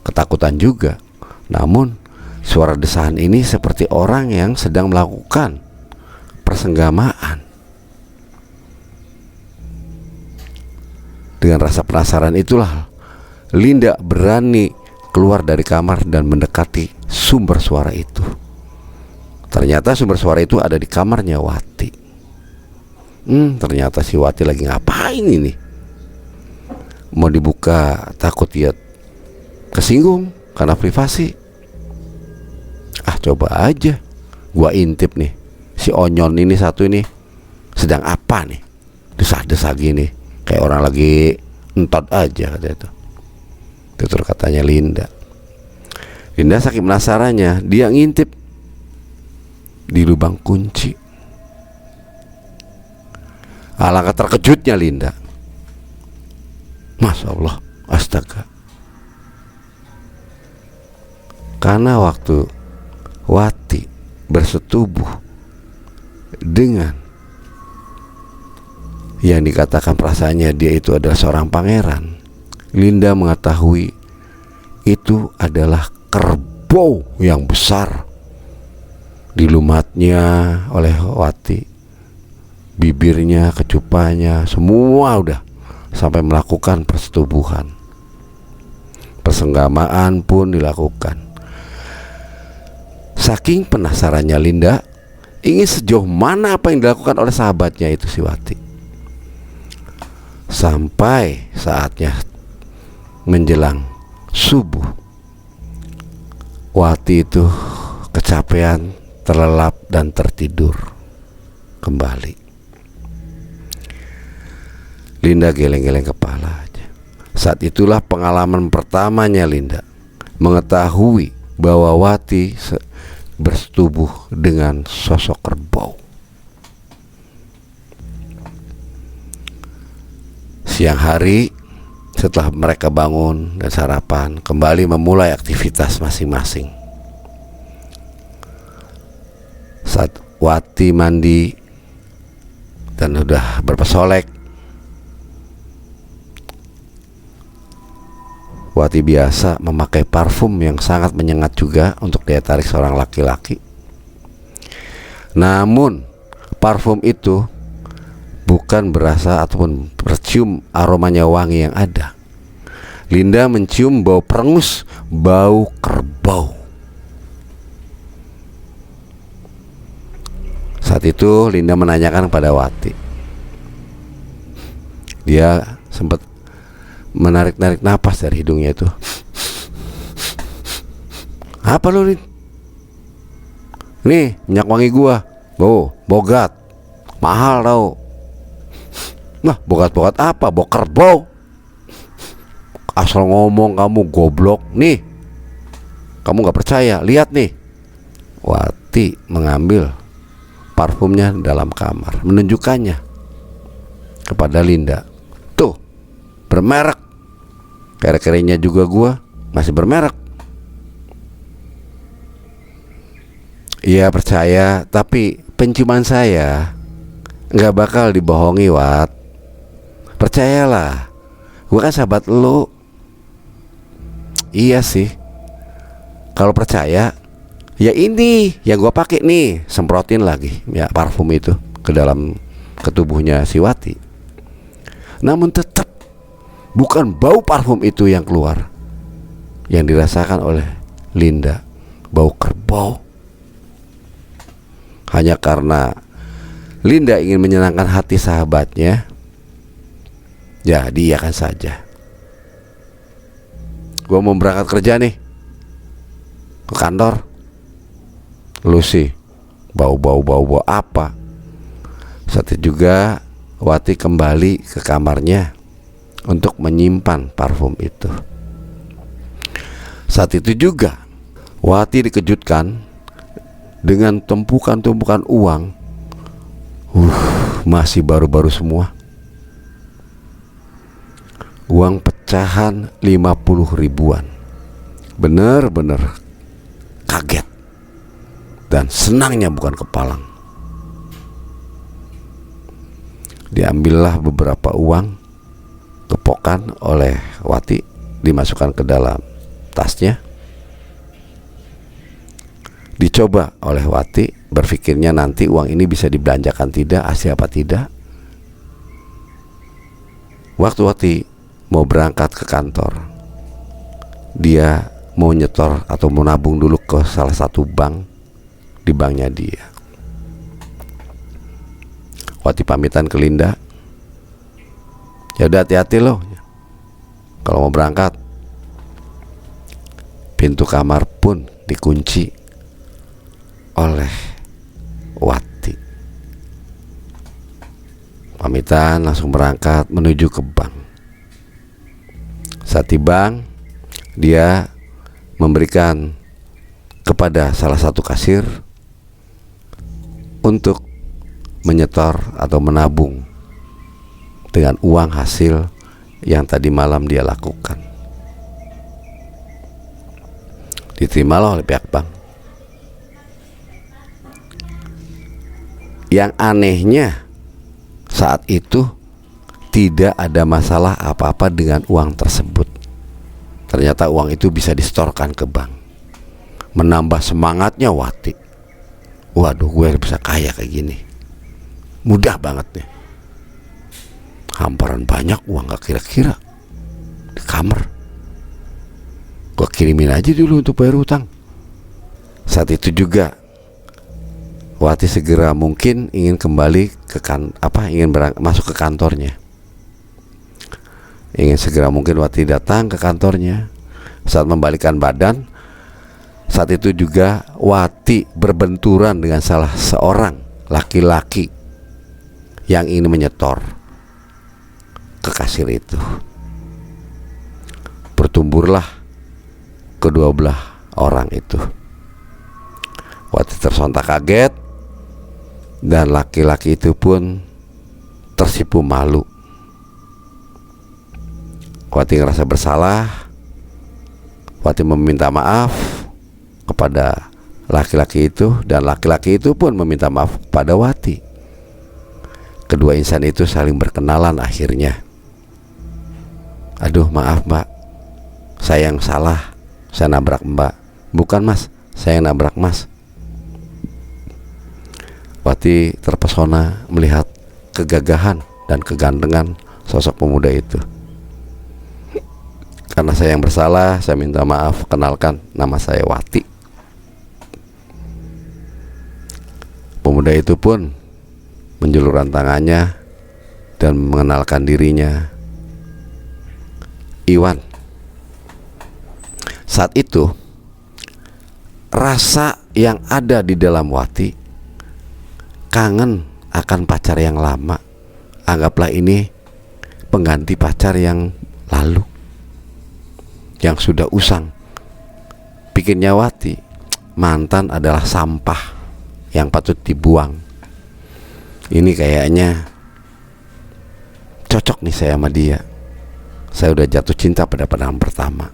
ketakutan juga. Namun suara desahan ini seperti orang yang sedang melakukan persenggamaan. Dengan rasa penasaran itulah Linda berani keluar dari kamar dan mendekati sumber suara itu. Ternyata sumber suara itu ada di kamarnya Wati. Ternyata si Wati lagi ngapain ini? Mau dibuka, takut dia kesinggung karena privasi. Coba aja gua intip nih, si Onyon ini satu ini sedang apa nih, desah-desah gini, kayak orang lagi entot aja kata itu. Tutur katanya Linda. Linda saking penasarannya, dia ngintip di lubang kunci. Alangkah terkejutnya Linda. Masya Allah, astaga. Karena waktu Wati bersetubuh dengan yang dikatakan perasaannya dia itu adalah seorang pangeran, Linda mengetahui itu adalah kerbau yang besar. Dilumatnya oleh Wati, bibirnya, kecupanya, semua udah sampai melakukan persetubuhan. Persenggamaan pun dilakukan. Saking penasarannya Linda, ingin sejauh mana apa yang dilakukan oleh sahabatnya itu si Wati. Sampai saatnya menjelang subuh, Wati itu kecapean, terlelap dan tertidur kembali. Linda geleng-geleng kepala aja. Saat itulah pengalaman pertamanya Linda mengetahui bahwa Wati bersetubuh dengan sosok kerbau. Siang hari, setelah mereka bangun dan sarapan, kembali memulai aktivitas masing-masing. Saat Wati mandi dan udah berpesolek, Wati biasa memakai parfum yang sangat menyengat juga untuk daya tarik seorang laki-laki. Namun parfum itu bukan berasa ataupun bercium aromanya wangi yang ada. Linda mencium bau perengus, bau kerbau. Saat itu Linda menanyakan kepada Wati. Dia sempat menarik-narik napas dari hidungnya itu. Apa lu nih minyak wangi gua, bogat, mahal tau. Nah, bogat-bogat apa? Bau kerbau. Asal ngomong kamu, goblok. Nih, kamu gak percaya, lihat nih. Wati mengambil parfumnya dalam kamar, menunjukkannya kepada Linda. Tuh, bermerek. Kere-kerenya juga gua masih bermerek. Iya percaya, tapi penciuman saya gak bakal dibohongi, Wat. Percayalah, gua kan sahabat lu. Iya sih. Kalau percaya, ya ini yang gua pakai nih. Semprotin lagi ya parfum itu ke dalam tubuhnya si Wati. Namun tetap bukan bau parfum itu yang keluar, yang dirasakan oleh Linda, bau kerbau. Hanya karena Linda ingin menyenangkan hati sahabatnya, ya diiyakan saja. Gua mau berangkat kerja nih, ke kantor. Lu sih bau apa? Saat itu juga Wati kembali ke kamarnya untuk menyimpan parfum itu. Saat itu juga Wati dikejutkan dengan tumpukan-tumpukan uang. Masih baru-baru semua. Uang pecahan 50 ribuan. Bener-bener kaget dan senangnya bukan kepalang. Diambillah beberapa uang kepokan oleh Wati, dimasukkan ke dalam tasnya. Dicoba oleh Wati, berpikirnya nanti uang ini bisa dibelanjakan tidak, asli apa tidak. Waktu Wati mau berangkat ke kantor, dia mau nyetor atau mau nabung dulu ke salah satu bank, di banknya dia. Wati pamitan ke Linda, ya udah hati-hati loh kalau mau berangkat. Pintu kamar pun dikunci oleh Wati. Pamitan langsung berangkat menuju ke bank. Saat di bank, dia memberikan kepada salah satu kasir untuk menyetor atau menabung dengan uang hasil yang tadi malam dia lakukan. Diterimalah oleh pihak bank. Yang anehnya saat itu tidak ada masalah apa-apa dengan uang tersebut. Ternyata uang itu bisa disetorkan ke bank. Menambah semangatnya Wati. Waduh, gue bisa kaya kayak gini. Mudah banget nih. Hamparan banyak uang gak kira-kira di kamar. Gue kirimin aja dulu untuk bayar utang. Saat itu juga Wati segera mungkin ingin kembali ke masuk ke kantornya. Ingin segera mungkin Wati datang ke kantornya. Saat membalikkan badan, saat itu juga Wati berbenturan dengan salah seorang laki-laki yang ingin menyetor ke kasir itu. Bertumburlah kedua belah orang itu. Wati tersontak kaget dan laki-laki itu pun tersipu malu. Wati ngerasa bersalah. Wati meminta maaf kepada laki-laki itu dan laki-laki itu pun meminta maaf kepada Wati. Kedua insan itu saling berkenalan akhirnya. Aduh, maaf mbak, saya yang salah, saya nabrak mbak. Bukan mas, saya yang nabrak mas. Wati terpesona melihat kegagahan dan kegantengan sosok pemuda itu. Karena saya yang bersalah, saya minta maaf. Kenalkan, nama saya Wati. Pemuda itu pun menjulurkan tangannya dan mengenalkan dirinya, Iwan. Saat itu rasa yang ada di dalam Wati kangen akan pacar yang lama. Anggaplah ini pengganti pacar yang lalu, yang sudah usang. Pikirnya Wati, mantan adalah sampah yang patut dibuang. Ini kayaknya cocok nih saya sama dia. Saya udah jatuh cinta pada pandangan pertama.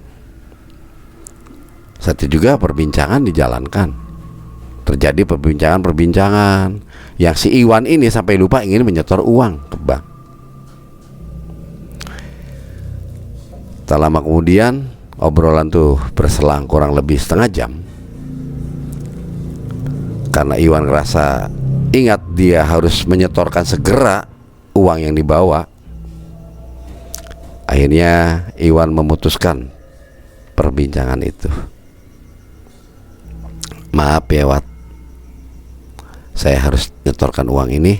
Saat itu juga perbincangan dijalankan. Terjadi perbincangan yang si Iwan ini sampai lupa ingin menyetor uang ke bank. Tak lama kemudian obrolan tuh berselang kurang lebih setengah jam. Karena Iwan ngerasa ingat dia harus menyetorkan segera uang yang dibawa. Akhirnya Iwan memutuskan perbincangan itu. Maaf ya Wat, saya harus nyetorkan uang ini.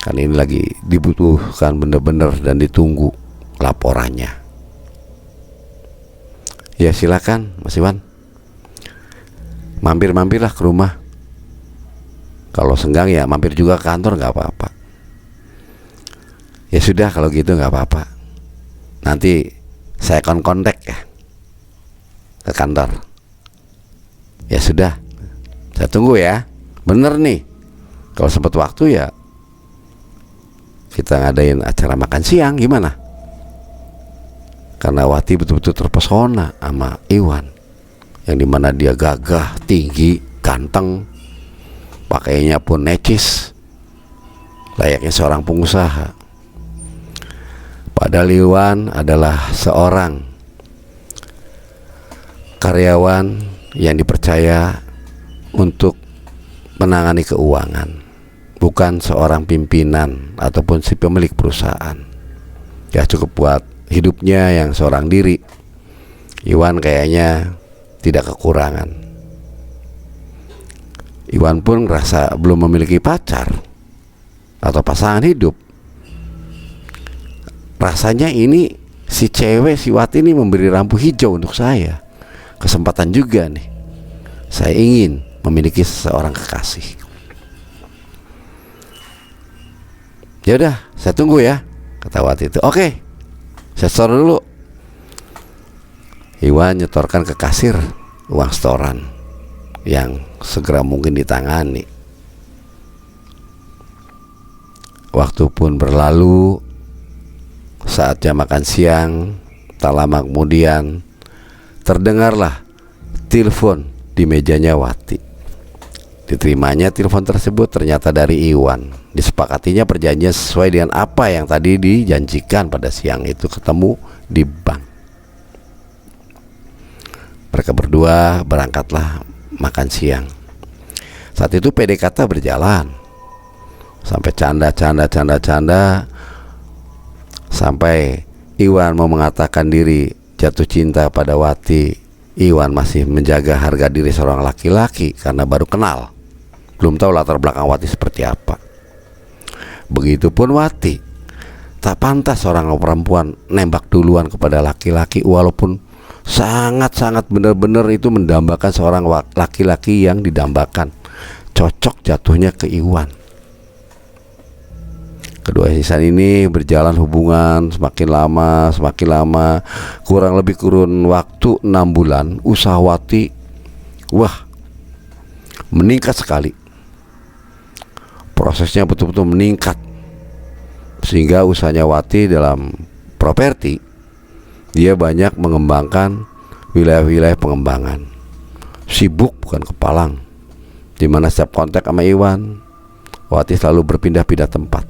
Kan ini lagi dibutuhkan bener-bener dan ditunggu laporannya. Ya silakan Mas Iwan, mampir-mampirlah ke rumah. Kalau senggang ya mampir juga ke kantor, nggak apa-apa. Ya sudah kalau gitu nggak apa-apa. Nanti saya akan kontak ya ke kantor. Ya sudah, saya tunggu ya. Bener nih, kalau sempat waktu ya kita ngadain acara makan siang, gimana? Karena Wati betul-betul terpesona sama Iwan, yang dimana dia gagah, tinggi, ganteng, pakainya pun necis, layaknya seorang pengusaha. Padahal Iwan adalah seorang karyawan yang dipercaya untuk menangani keuangan, bukan seorang pimpinan ataupun si pemilik perusahaan. Ya cukup buat hidupnya yang seorang diri, Iwan kayaknya tidak kekurangan. Iwan pun ngerasa belum memiliki pacar atau pasangan hidup. Rasanya ini si cewek, si Wati ini memberi lampu hijau untuk saya. Kesempatan juga nih, saya ingin memiliki seorang kekasih. Ya udah, saya tunggu ya, kata Wati itu. Oke, saya store dulu. Iwan nyetorkan ke kasir uang setoran yang segera mungkin ditangani. Waktu pun berlalu. Saat jam makan siang, tak lama kemudian terdengarlah telepon di mejanya Wati. Diterimanya telepon tersebut ternyata dari Iwan. Disepakatinya perjanjian sesuai dengan apa yang tadi dijanjikan pada siang itu, ketemu di bank. Mereka berdua berangkatlah makan siang. Saat itu PDKT berjalan sampai canda sampai Iwan mau mengatakan diri jatuh cinta pada Wati. Iwan masih menjaga harga diri seorang laki-laki karena baru kenal, belum tahu latar belakang Wati seperti apa. Begitupun Wati, tak pantas seorang perempuan nembak duluan kepada laki-laki, walaupun sangat-sangat benar-benar itu mendambakan seorang laki-laki yang didambakan. Cocok jatuhnya ke Iwan. Kedua insan ini berjalan hubungan semakin lama, kurang lebih kurun waktu 6 bulan. Usaha Wati, wah, meningkat sekali. Prosesnya betul-betul meningkat, sehingga usahanya Wati dalam properti, dia banyak mengembangkan wilayah-wilayah pengembangan. Sibuk bukan kepalang, dimana setiap kontak sama Iwan, Wati selalu berpindah-pindah tempat,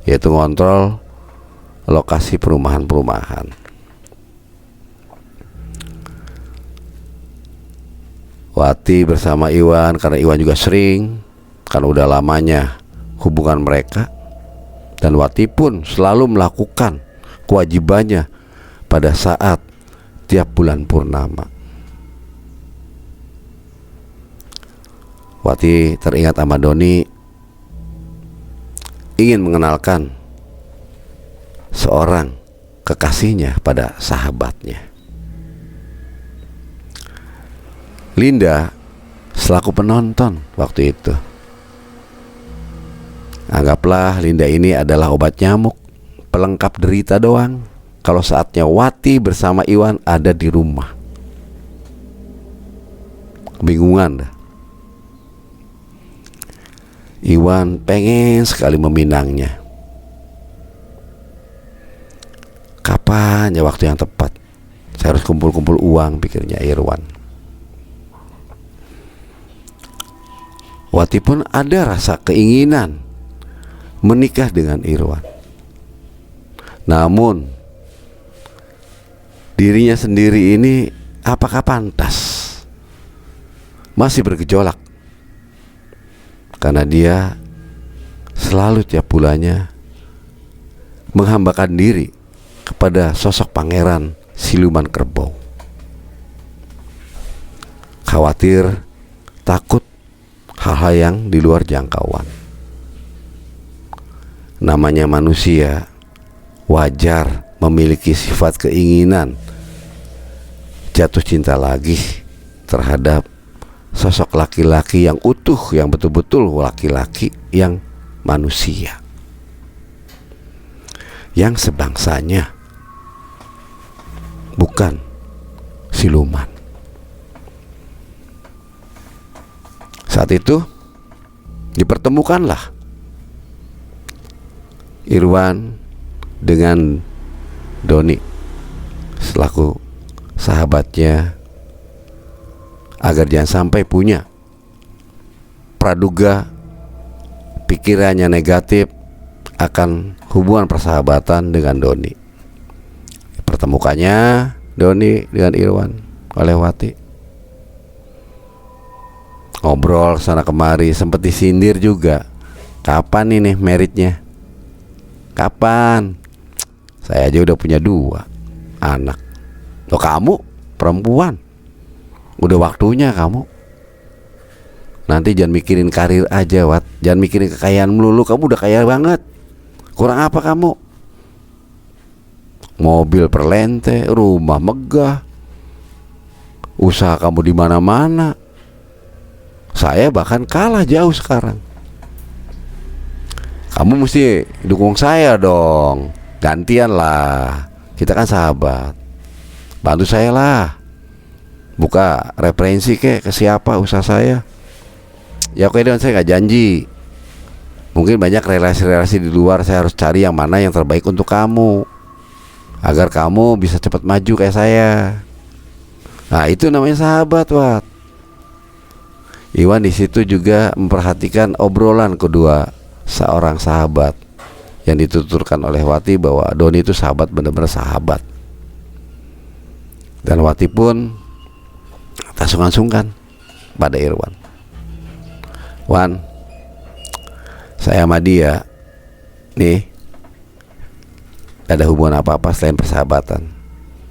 yaitu ngontrol lokasi perumahan-perumahan. Wati bersama Iwan, karena Iwan juga sering, karena udah lamanya hubungan mereka, dan Wati pun selalu melakukan kewajibannya pada saat tiap bulan purnama. Wati teringat sama Doni, ingin mengenalkan seorang kekasihnya pada sahabatnya. Linda selaku penonton waktu itu. Anggaplah Linda ini adalah obat nyamuk, pelengkap derita doang kalau saatnya Wati bersama Iwan ada di rumah. Kebingungan dah. Iwan pengen sekali meminangnya. Kapan ya waktu yang tepat? Saya harus kumpul-kumpul uang, pikirnya Irwan. Wati pun ada rasa keinginan menikah dengan Irwan. Namun dirinya sendiri ini apakah pantas? Masih bergejolak, karena dia selalu tiap bulannya menghambakan diri kepada sosok pangeran siluman kerbau. Khawatir, takut hal-hal yang di luar jangkauan. Namanya manusia, wajar memiliki sifat keinginan jatuh cinta lagi terhadap sosok laki-laki yang utuh, yang betul-betul laki-laki yang manusia, yang sebangsanya, bukan siluman. Saat itu dipertemukanlah Irwan dengan Doni selaku sahabatnya, agar jangan sampai punya praduga pikirannya negatif akan hubungan persahabatan dengan Doni. Pertemukannya Doni dengan Irwan oleh Wati. Ngobrol sana kemari, sempat disindir juga. Kapan ini meritnya? Kapan? Saya aja udah punya 2 anak. Loh, kamu perempuan, udah waktunya kamu. Nanti jangan mikirin karir aja, Wat. Jangan mikirin kekayaan melulu. Kamu udah kaya banget. Kurang apa kamu? Mobil perlente, rumah megah, usaha kamu di mana-mana. Saya bahkan kalah jauh sekarang. Kamu mesti dukung saya dong. Gantian lah. Kita kan sahabat. Bantu saya lah. Buka referensi ke siapa usaha saya. Ya oke, dan saya gak janji. Mungkin banyak relasi-relasi di luar. Saya harus cari yang mana yang terbaik untuk kamu, agar kamu bisa cepat maju kayak saya. Nah, itu namanya sahabat, Wat. Iwan di situ juga memperhatikan obrolan kedua seorang sahabat yang dituturkan oleh Wati bahwa Doni itu sahabat, benar-benar sahabat. Dan Wati pun tak sungkan-sungkan pada Irwan. Wan, saya sama dia nih gak ada hubungan apa-apa selain persahabatan.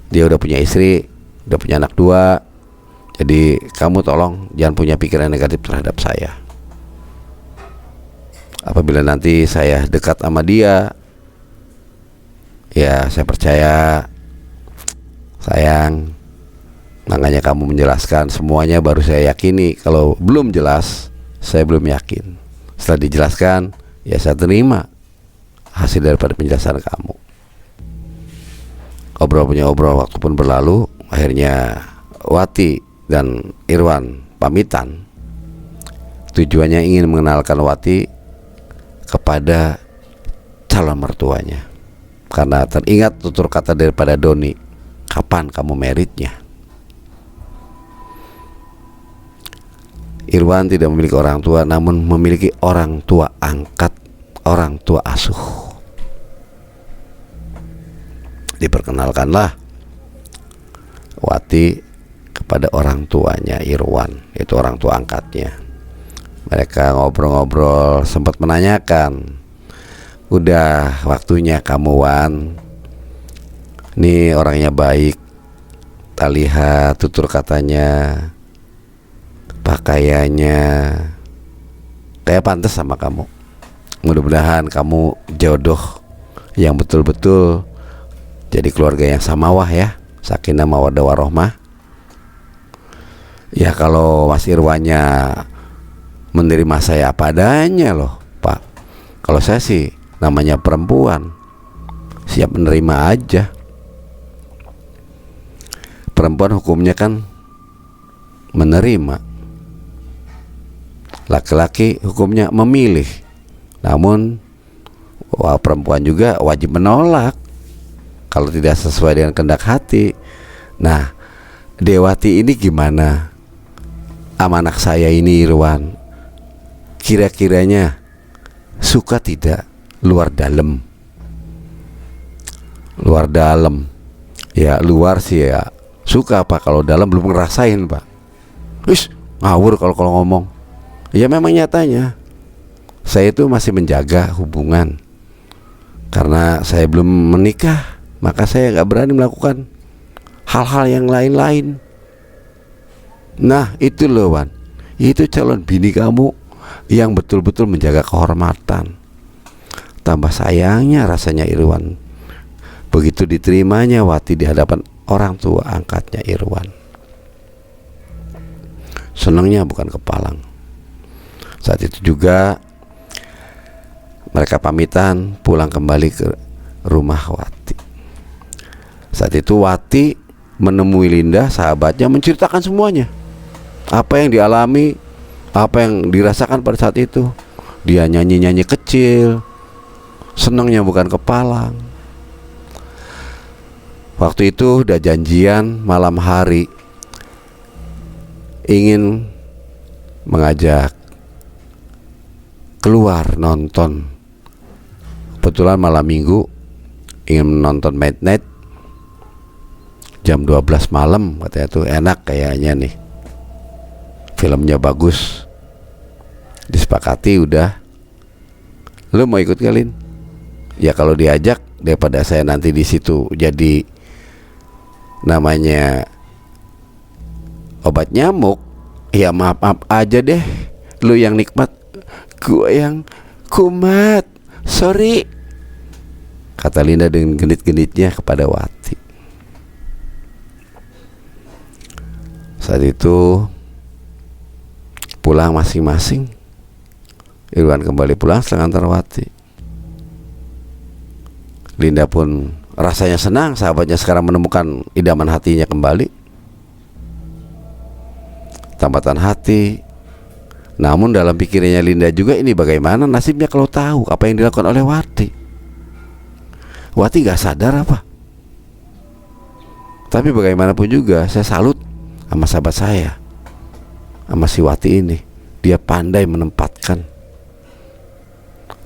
Dia udah punya istri, udah punya anak 2. Jadi kamu tolong jangan punya pikiran negatif terhadap saya. Apabila nanti saya dekat sama dia, ya saya percaya, sayang. Makanya kamu menjelaskan semuanya baru saya yakini. Kalau belum jelas, saya belum yakin. Setelah dijelaskan, ya saya terima hasil daripada penjelasan kamu. Obrol, waktu pun berlalu. Akhirnya Wati dan Irwan pamitan. Tujuannya ingin mengenalkan Wati kepada calon mertuanya, karena teringat tutur kata daripada Doni, kapan kamu meritnya. Irwan tidak memiliki orang tua, namun memiliki orang tua angkat, orang tua asuh. Diperkenalkanlah Wati kepada orang tuanya Irwan, itu orang tua angkatnya. Mereka ngobrol-ngobrol, sempat menanyakan, udah waktunya kamu, Wan. Nih orangnya baik, tak lihat tutur katanya, pakaiannya, kayak pantas sama kamu. Mudah-mudahan kamu jodoh yang betul-betul jadi keluarga yang samawah ya, sakinah mawaddah warohmah. Ya kalau Mas Irwannya menerima saya apa adanya loh, Pak. Kalau saya sih namanya perempuan, siap menerima aja. Perempuan hukumnya kan menerima, laki-laki hukumnya memilih. Namun perempuan juga wajib menolak kalau tidak sesuai dengan kehendak hati. Nah, Dewati ini gimana sama anak saya ini, Irwan? Kira-kiranya suka tidak luar dalam? Luar dalam ya, luar sih ya suka, Pak. Kalau dalam belum ngerasain, Pak. Ngawur kalau ngomong. Ya memang nyatanya saya itu masih menjaga hubungan. Karena saya belum menikah, maka saya gak berani melakukan hal-hal yang lain-lain. Nah itu loh, Wan, itu calon bini kamu yang betul-betul menjaga kehormatan, Tambah sayangnya rasanya Irwan begitu diterimanya Wati di hadapan orang tua angkatnya Irwan. Senangnya bukan kepalang. Saat itu juga mereka pamitan pulang kembali ke rumah Wati. Saat itu Wati menemui Linda, sahabatnya, menceritakan semuanya. Apa yang dialami, apa yang dirasakan pada saat itu. Dia nyanyi-nyanyi kecil, senangnya bukan kepalang. Waktu itu udah janjian malam hari ingin mengajak keluar nonton. Kebetulan malam minggu ingin menonton Midnight jam 12 malam, katanya tuh enak kayaknya nih, filmnya bagus. Disepakati udah, lu mau ikut kalian? Ya kalau diajak, daripada saya nanti di situ jadi namanya obat nyamuk, ya maaf aja deh, lu yang nikmat, gua yang kumat, sorry, kata Linda dengan genit-genitnya kepada Wati. Saat itu pulang masing-masing. Irwan kembali pulang setelah antar Wati. Linda pun rasanya senang sahabatnya sekarang menemukan idaman hatinya kembali. Tambatan hati. Namun dalam pikirannya Linda juga, ini bagaimana nasibnya kalau tahu apa yang dilakukan oleh Wati. Wati gak sadar apa? Tapi bagaimanapun juga saya salut sama sahabat saya, sama si Wati ini. Dia pandai menempatkan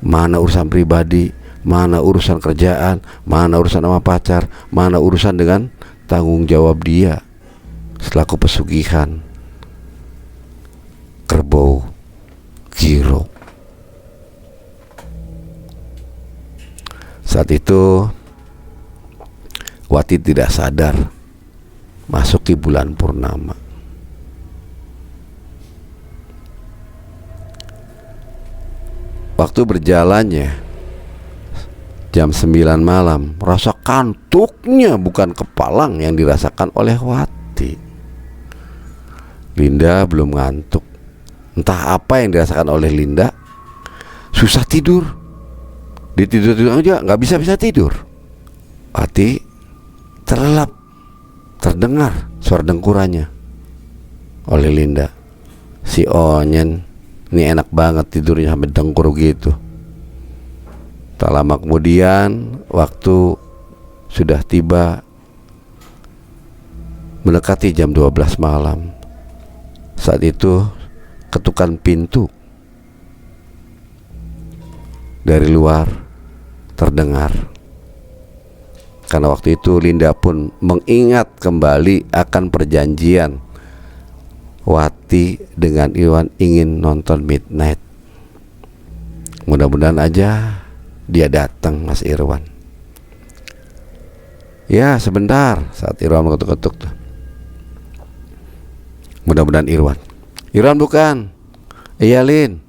mana urusan pribadi, mana urusan kerjaan, mana urusan sama pacar, mana urusan dengan tanggung jawab dia selaku pesugihan kerbau Giro. Saat itu Wati tidak sadar masuki bulan purnama. Waktu berjalannya jam 9 malam, rasa kantuknya bukan kepalang yang dirasakan oleh Wati. Linda belum ngantuk. Entah apa yang dirasakan oleh Linda, susah tidur. Ditidur-tidur aja nggak bisa tidur. Wati terlelap, terdengar suara dengkurannya oleh Linda. Si Onyen ini enak banget tidurnya sampai dengkur gitu. Tak lama kemudian waktu sudah tiba, mendekati jam 12 malam. Saat itu ketukan pintu dari luar terdengar. Karena waktu itu Linda pun mengingat kembali akan perjanjian Wati dengan Irwan ingin nonton Midnight. Mudah-mudahan aja dia datang, Mas Irwan. Ya sebentar, saat Irwan mengetuk-ketuk tuh. Mudah-mudahan Irwan. Irwan bukan? Iya Lin,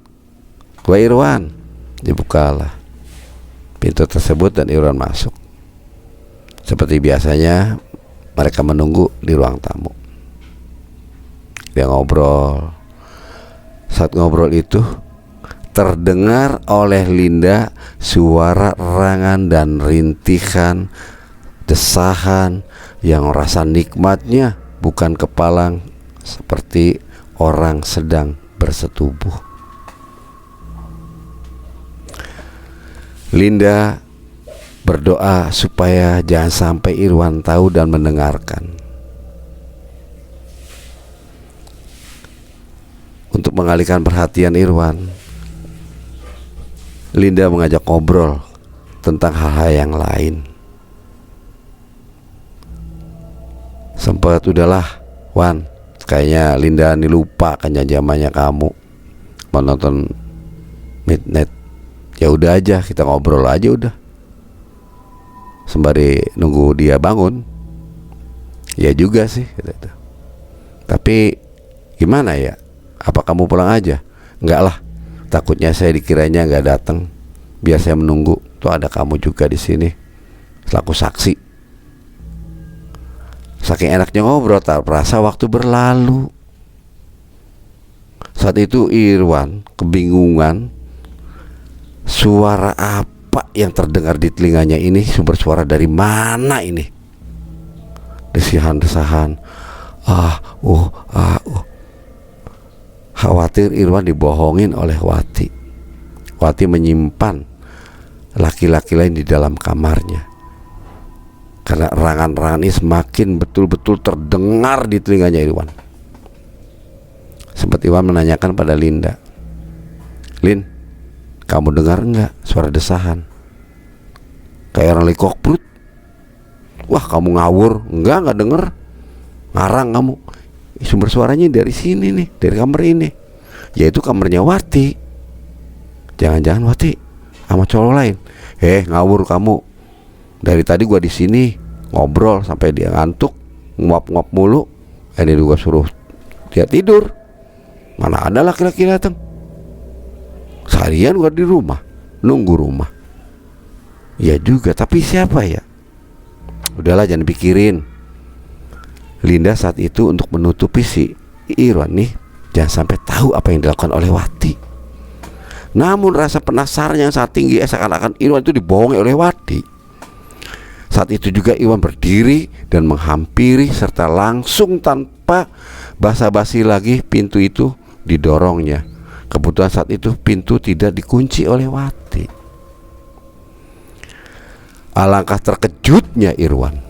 gua Irwan. Dibukalah pintu tersebut dan Irwan masuk. Seperti biasanya mereka menunggu di ruang tamu. Dia ngobrol. Saat ngobrol itu terdengar oleh Linda suara erangan dan rintihan, desahan yang rasa nikmatnya bukan kepalang, seperti orang sedang bersetubuh. Linda berdoa supaya jangan sampai Irwan tahu dan mendengarkan. Untuk mengalihkan perhatian Irwan, Linda mengajak ngobrol tentang hal-hal yang lain. Sempat udahlah Wan, kayaknya Linda ini lupa kan zamannya kamu mau nonton Midnight. Ya udah aja, kita ngobrol aja udah, sembari nunggu dia bangun. Ya juga sih gitu. Tapi gimana ya, apa kamu pulang aja? Enggak lah, takutnya saya dikiranya nggak datang. Biar saya menunggu. Tuh ada kamu juga di sini selaku saksi. Saking enaknya ngobrol, tak perasa waktu berlalu. Saat itu Irwan kebingungan, suara apa yang terdengar di telinganya ini, sumber suara dari mana ini? Desihan-desahan, Khawatir Irwan dibohongin oleh Wati. Wati menyimpan laki-laki lain di dalam kamarnya, karena erangan-erangan ini semakin betul-betul terdengar di telinganya Irwan. Sempat Irwan menanyakan pada Linda, "Lin, kamu dengar enggak suara desahan? Kayak orang lagi kokprut." "Wah, kamu ngawur." Enggak denger. Ngarang kamu. Sumber suaranya dari sini nih, dari kamar ini, yaitu kamarnya Wati. Jangan-jangan Wati sama cowok lain. Ngawur kamu. Dari tadi gua di sini ngobrol sampai dia ngantuk, nguap-nguap mulu. Ini juga suruh dia tidur. Mana ada laki-laki datang. Seharian gua di rumah, nunggu rumah. Ya juga, tapi siapa ya? Udahlah, jangan pikirin. Linda saat itu untuk menutupi si Irwan nih, jangan sampai tahu apa yang dilakukan oleh Wati. Namun rasa penasaran yang sangat tinggi, seakan-akan Irwan itu dibohongi oleh Wati. Saat itu juga Irwan berdiri dan menghampiri, serta langsung tanpa basa-basi lagi pintu itu didorongnya. Kebetulan saat itu pintu tidak dikunci oleh Wati. Alangkah terkejutnya Irwan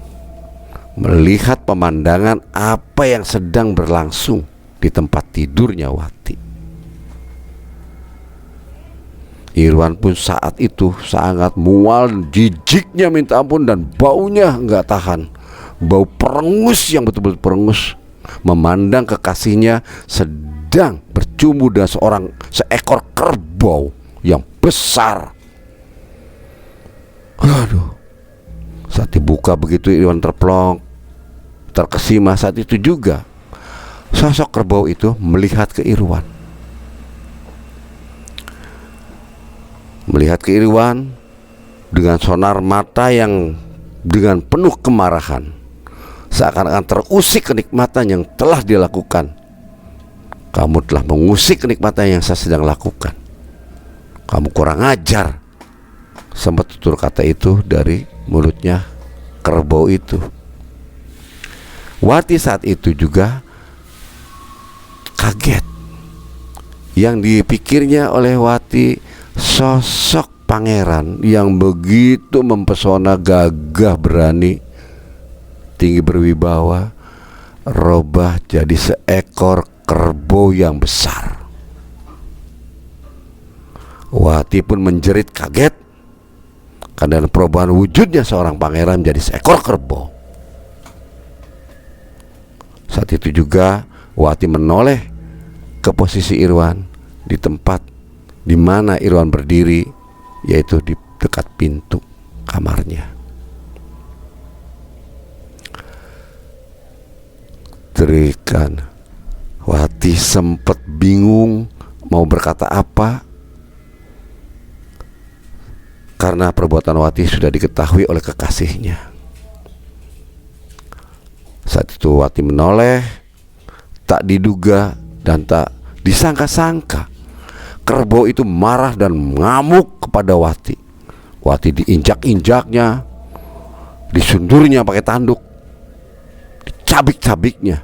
melihat pemandangan apa yang sedang berlangsung di tempat tidurnya Wati. Irwan pun saat itu sangat mual, jijiknya minta ampun, dan baunya nggak tahan. Bau perengus yang betul-betul perengus, memandang kekasihnya sedang bercumbu dengan seekor kerbau yang besar. Aduh. Saat dibuka begitu, Irwan terkesima. Saat itu juga sosok kerbau itu melihat ke Irwan. Melihat ke Irwan dengan sonar mata yang dengan penuh kemarahan, seakan-akan terusik kenikmatan yang telah dilakukan. "Kamu telah mengusik kenikmatan yang saya sedang lakukan. Kamu kurang ajar." Sempat tutur kata itu dari mulutnya kerbau itu. Wati saat itu juga kaget. Yang dipikirnya oleh Wati, sosok pangeran yang begitu mempesona, gagah berani, tinggi berwibawa, robah jadi seekor kerbau yang besar. Wati pun menjerit kaget karena perubahan wujudnya seorang pangeran menjadi seekor kerbau. Saat itu juga Wati menoleh ke posisi Irwan di tempat di mana Irwan berdiri, yaitu di dekat pintu kamarnya. Terikan. Wati sempat bingung mau berkata apa, karena perbuatan Wati sudah diketahui oleh kekasihnya. Saat itu Wati menoleh, tak diduga dan tak disangka-sangka kerbau itu marah dan mengamuk kepada Wati. Wati diinjak-injaknya, disundurnya pakai tanduk, dicabik-cabiknya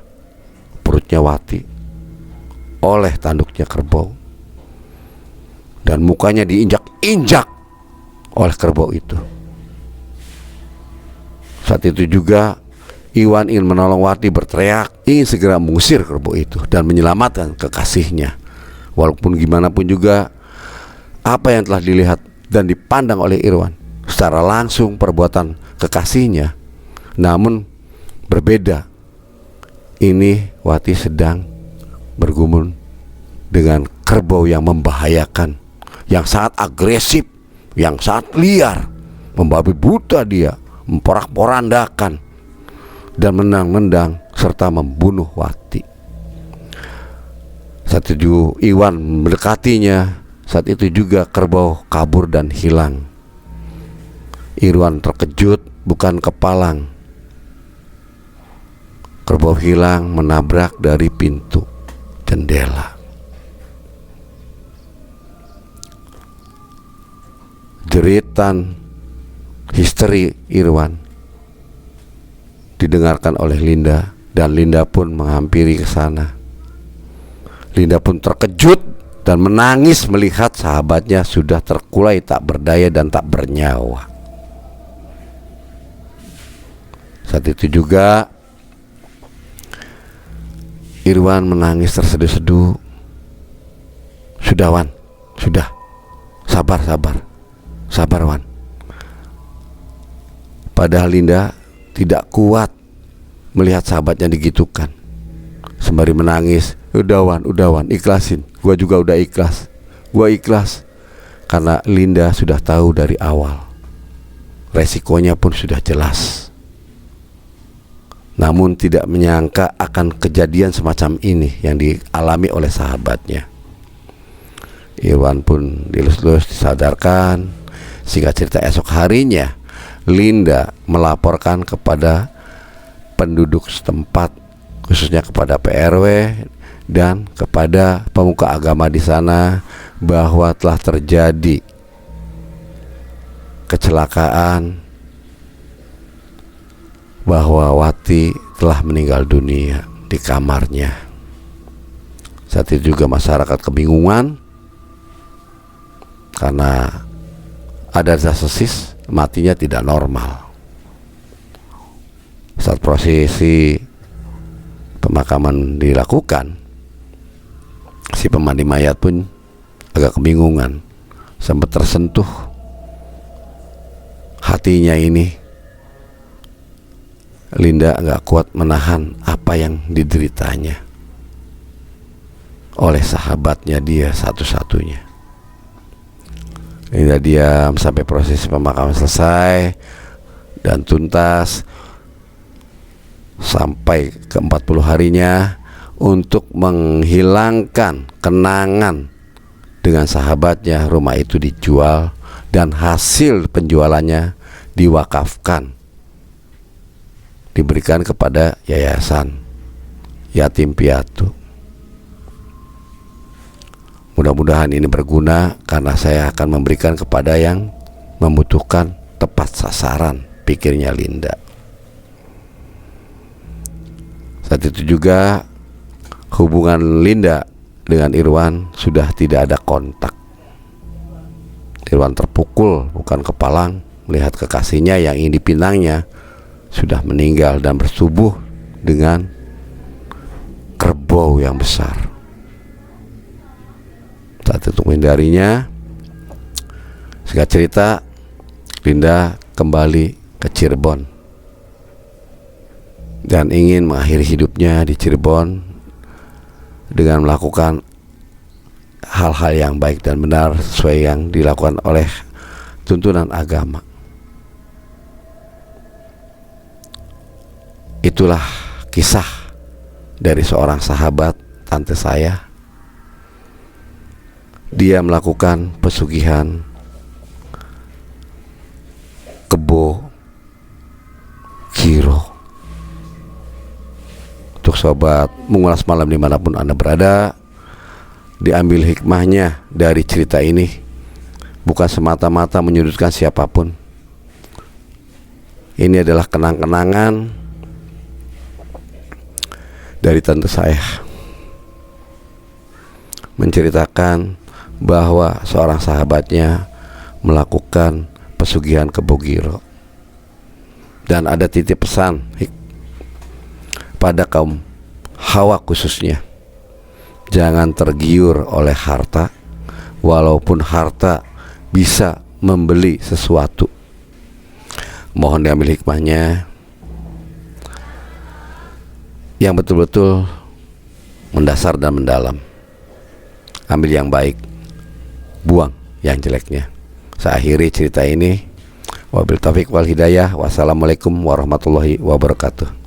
perutnya Wati oleh tanduknya kerbau, dan mukanya diinjak-injak oleh kerbau itu. Saat itu juga Irwan ingin menolong Wati, berteriak ingin segera mengusir kerbau itu dan menyelamatkan kekasihnya. Walaupun gimana pun juga apa yang telah dilihat dan dipandang oleh Irwan secara langsung perbuatan kekasihnya, namun berbeda. Ini Wati sedang bergumul dengan kerbau yang membahayakan, yang sangat agresif, yang sangat liar, membabi buta dia, memporak-porandakan dan menendang serta membunuh Wati. Saat itu Irwan mendekatinya Saat itu juga kerbau kabur dan hilang. Irwan terkejut, bukan kepalang. Kerbau hilang menabrak dari pintu jendela. Jeritan histeri Irwan didengarkan oleh Linda, dan Linda pun menghampiri ke sana. Linda pun terkejut dan menangis melihat sahabatnya sudah terkulai tak berdaya dan tak bernyawa. Saat itu juga Irwan menangis terseduh-seduh. Sudah Wan, sudah. Sabar Wan. Padahal Linda tidak kuat melihat sahabatnya digitukan. Sembari menangis, udah Wan, ikhlasin. Gua juga udah ikhlas. Gua ikhlas. Karena Linda sudah tahu dari awal. Resikonya pun sudah jelas. Namun tidak menyangka akan kejadian semacam ini yang dialami oleh sahabatnya. Irwan pun dilus-lus disadarkan. Singkat cerita, esok harinya Linda melaporkan kepada penduduk setempat, khususnya kepada PRW dan kepada pemuka agama di sana, bahwa telah terjadi kecelakaan, bahwa Wati telah meninggal dunia di kamarnya. Saat itu juga masyarakat kebingungan karena ada desas-desis matinya tidak normal. Saat prosesi pemakaman dilakukan, si pemandi mayat pun agak kebingungan, sempat tersentuh hatinya ini. Linda gak kuat menahan apa yang dideritanya oleh sahabatnya dia satu-satunya. Linda diam sampai proses pemakaman selesai dan tuntas, sampai ke 40 harinya untuk menghilangkan kenangan dengan sahabatnya. Rumah itu dijual dan hasil penjualannya diwakafkan, diberikan kepada yayasan yatim piatu. Mudah-mudahan ini berguna karena saya akan memberikan kepada yang membutuhkan tepat sasaran, pikirnya Linda. Saat itu juga hubungan Linda dengan Irwan sudah tidak ada kontak. Irwan terpukul, bukan kepalang, melihat kekasihnya yang ingin dipinangnya sudah meninggal dan bersubuh dengan kerbau yang besar. Saat itu menghindarinya, singkat cerita, Linda kembali ke Cirebon dan ingin mengakhiri hidupnya di Cirebon dengan melakukan hal-hal yang baik dan benar sesuai yang dilakukan oleh tuntunan agama. Itulah kisah dari seorang sahabat tante saya. Dia melakukan pesugihan kebo giro. Untuk sobat mengulas malam dimanapun Anda berada, diambil hikmahnya dari cerita ini, bukan semata-mata menyudutkan siapapun. Ini adalah kenang-kenangan dari tante saya, menceritakan bahwa seorang sahabatnya melakukan pesugihan kebo giro. Dan ada titip pesan pada kaum Hawa khususnya, jangan tergiur oleh harta, walaupun harta bisa membeli sesuatu. Mohon diambil hikmahnya yang betul-betul mendasar dan mendalam. Ambil yang baik, buang yang jeleknya. Saya akhiri cerita ini. Wabil taufiq wal hidayah. Wassalamualaikum warahmatullahi wabarakatuh.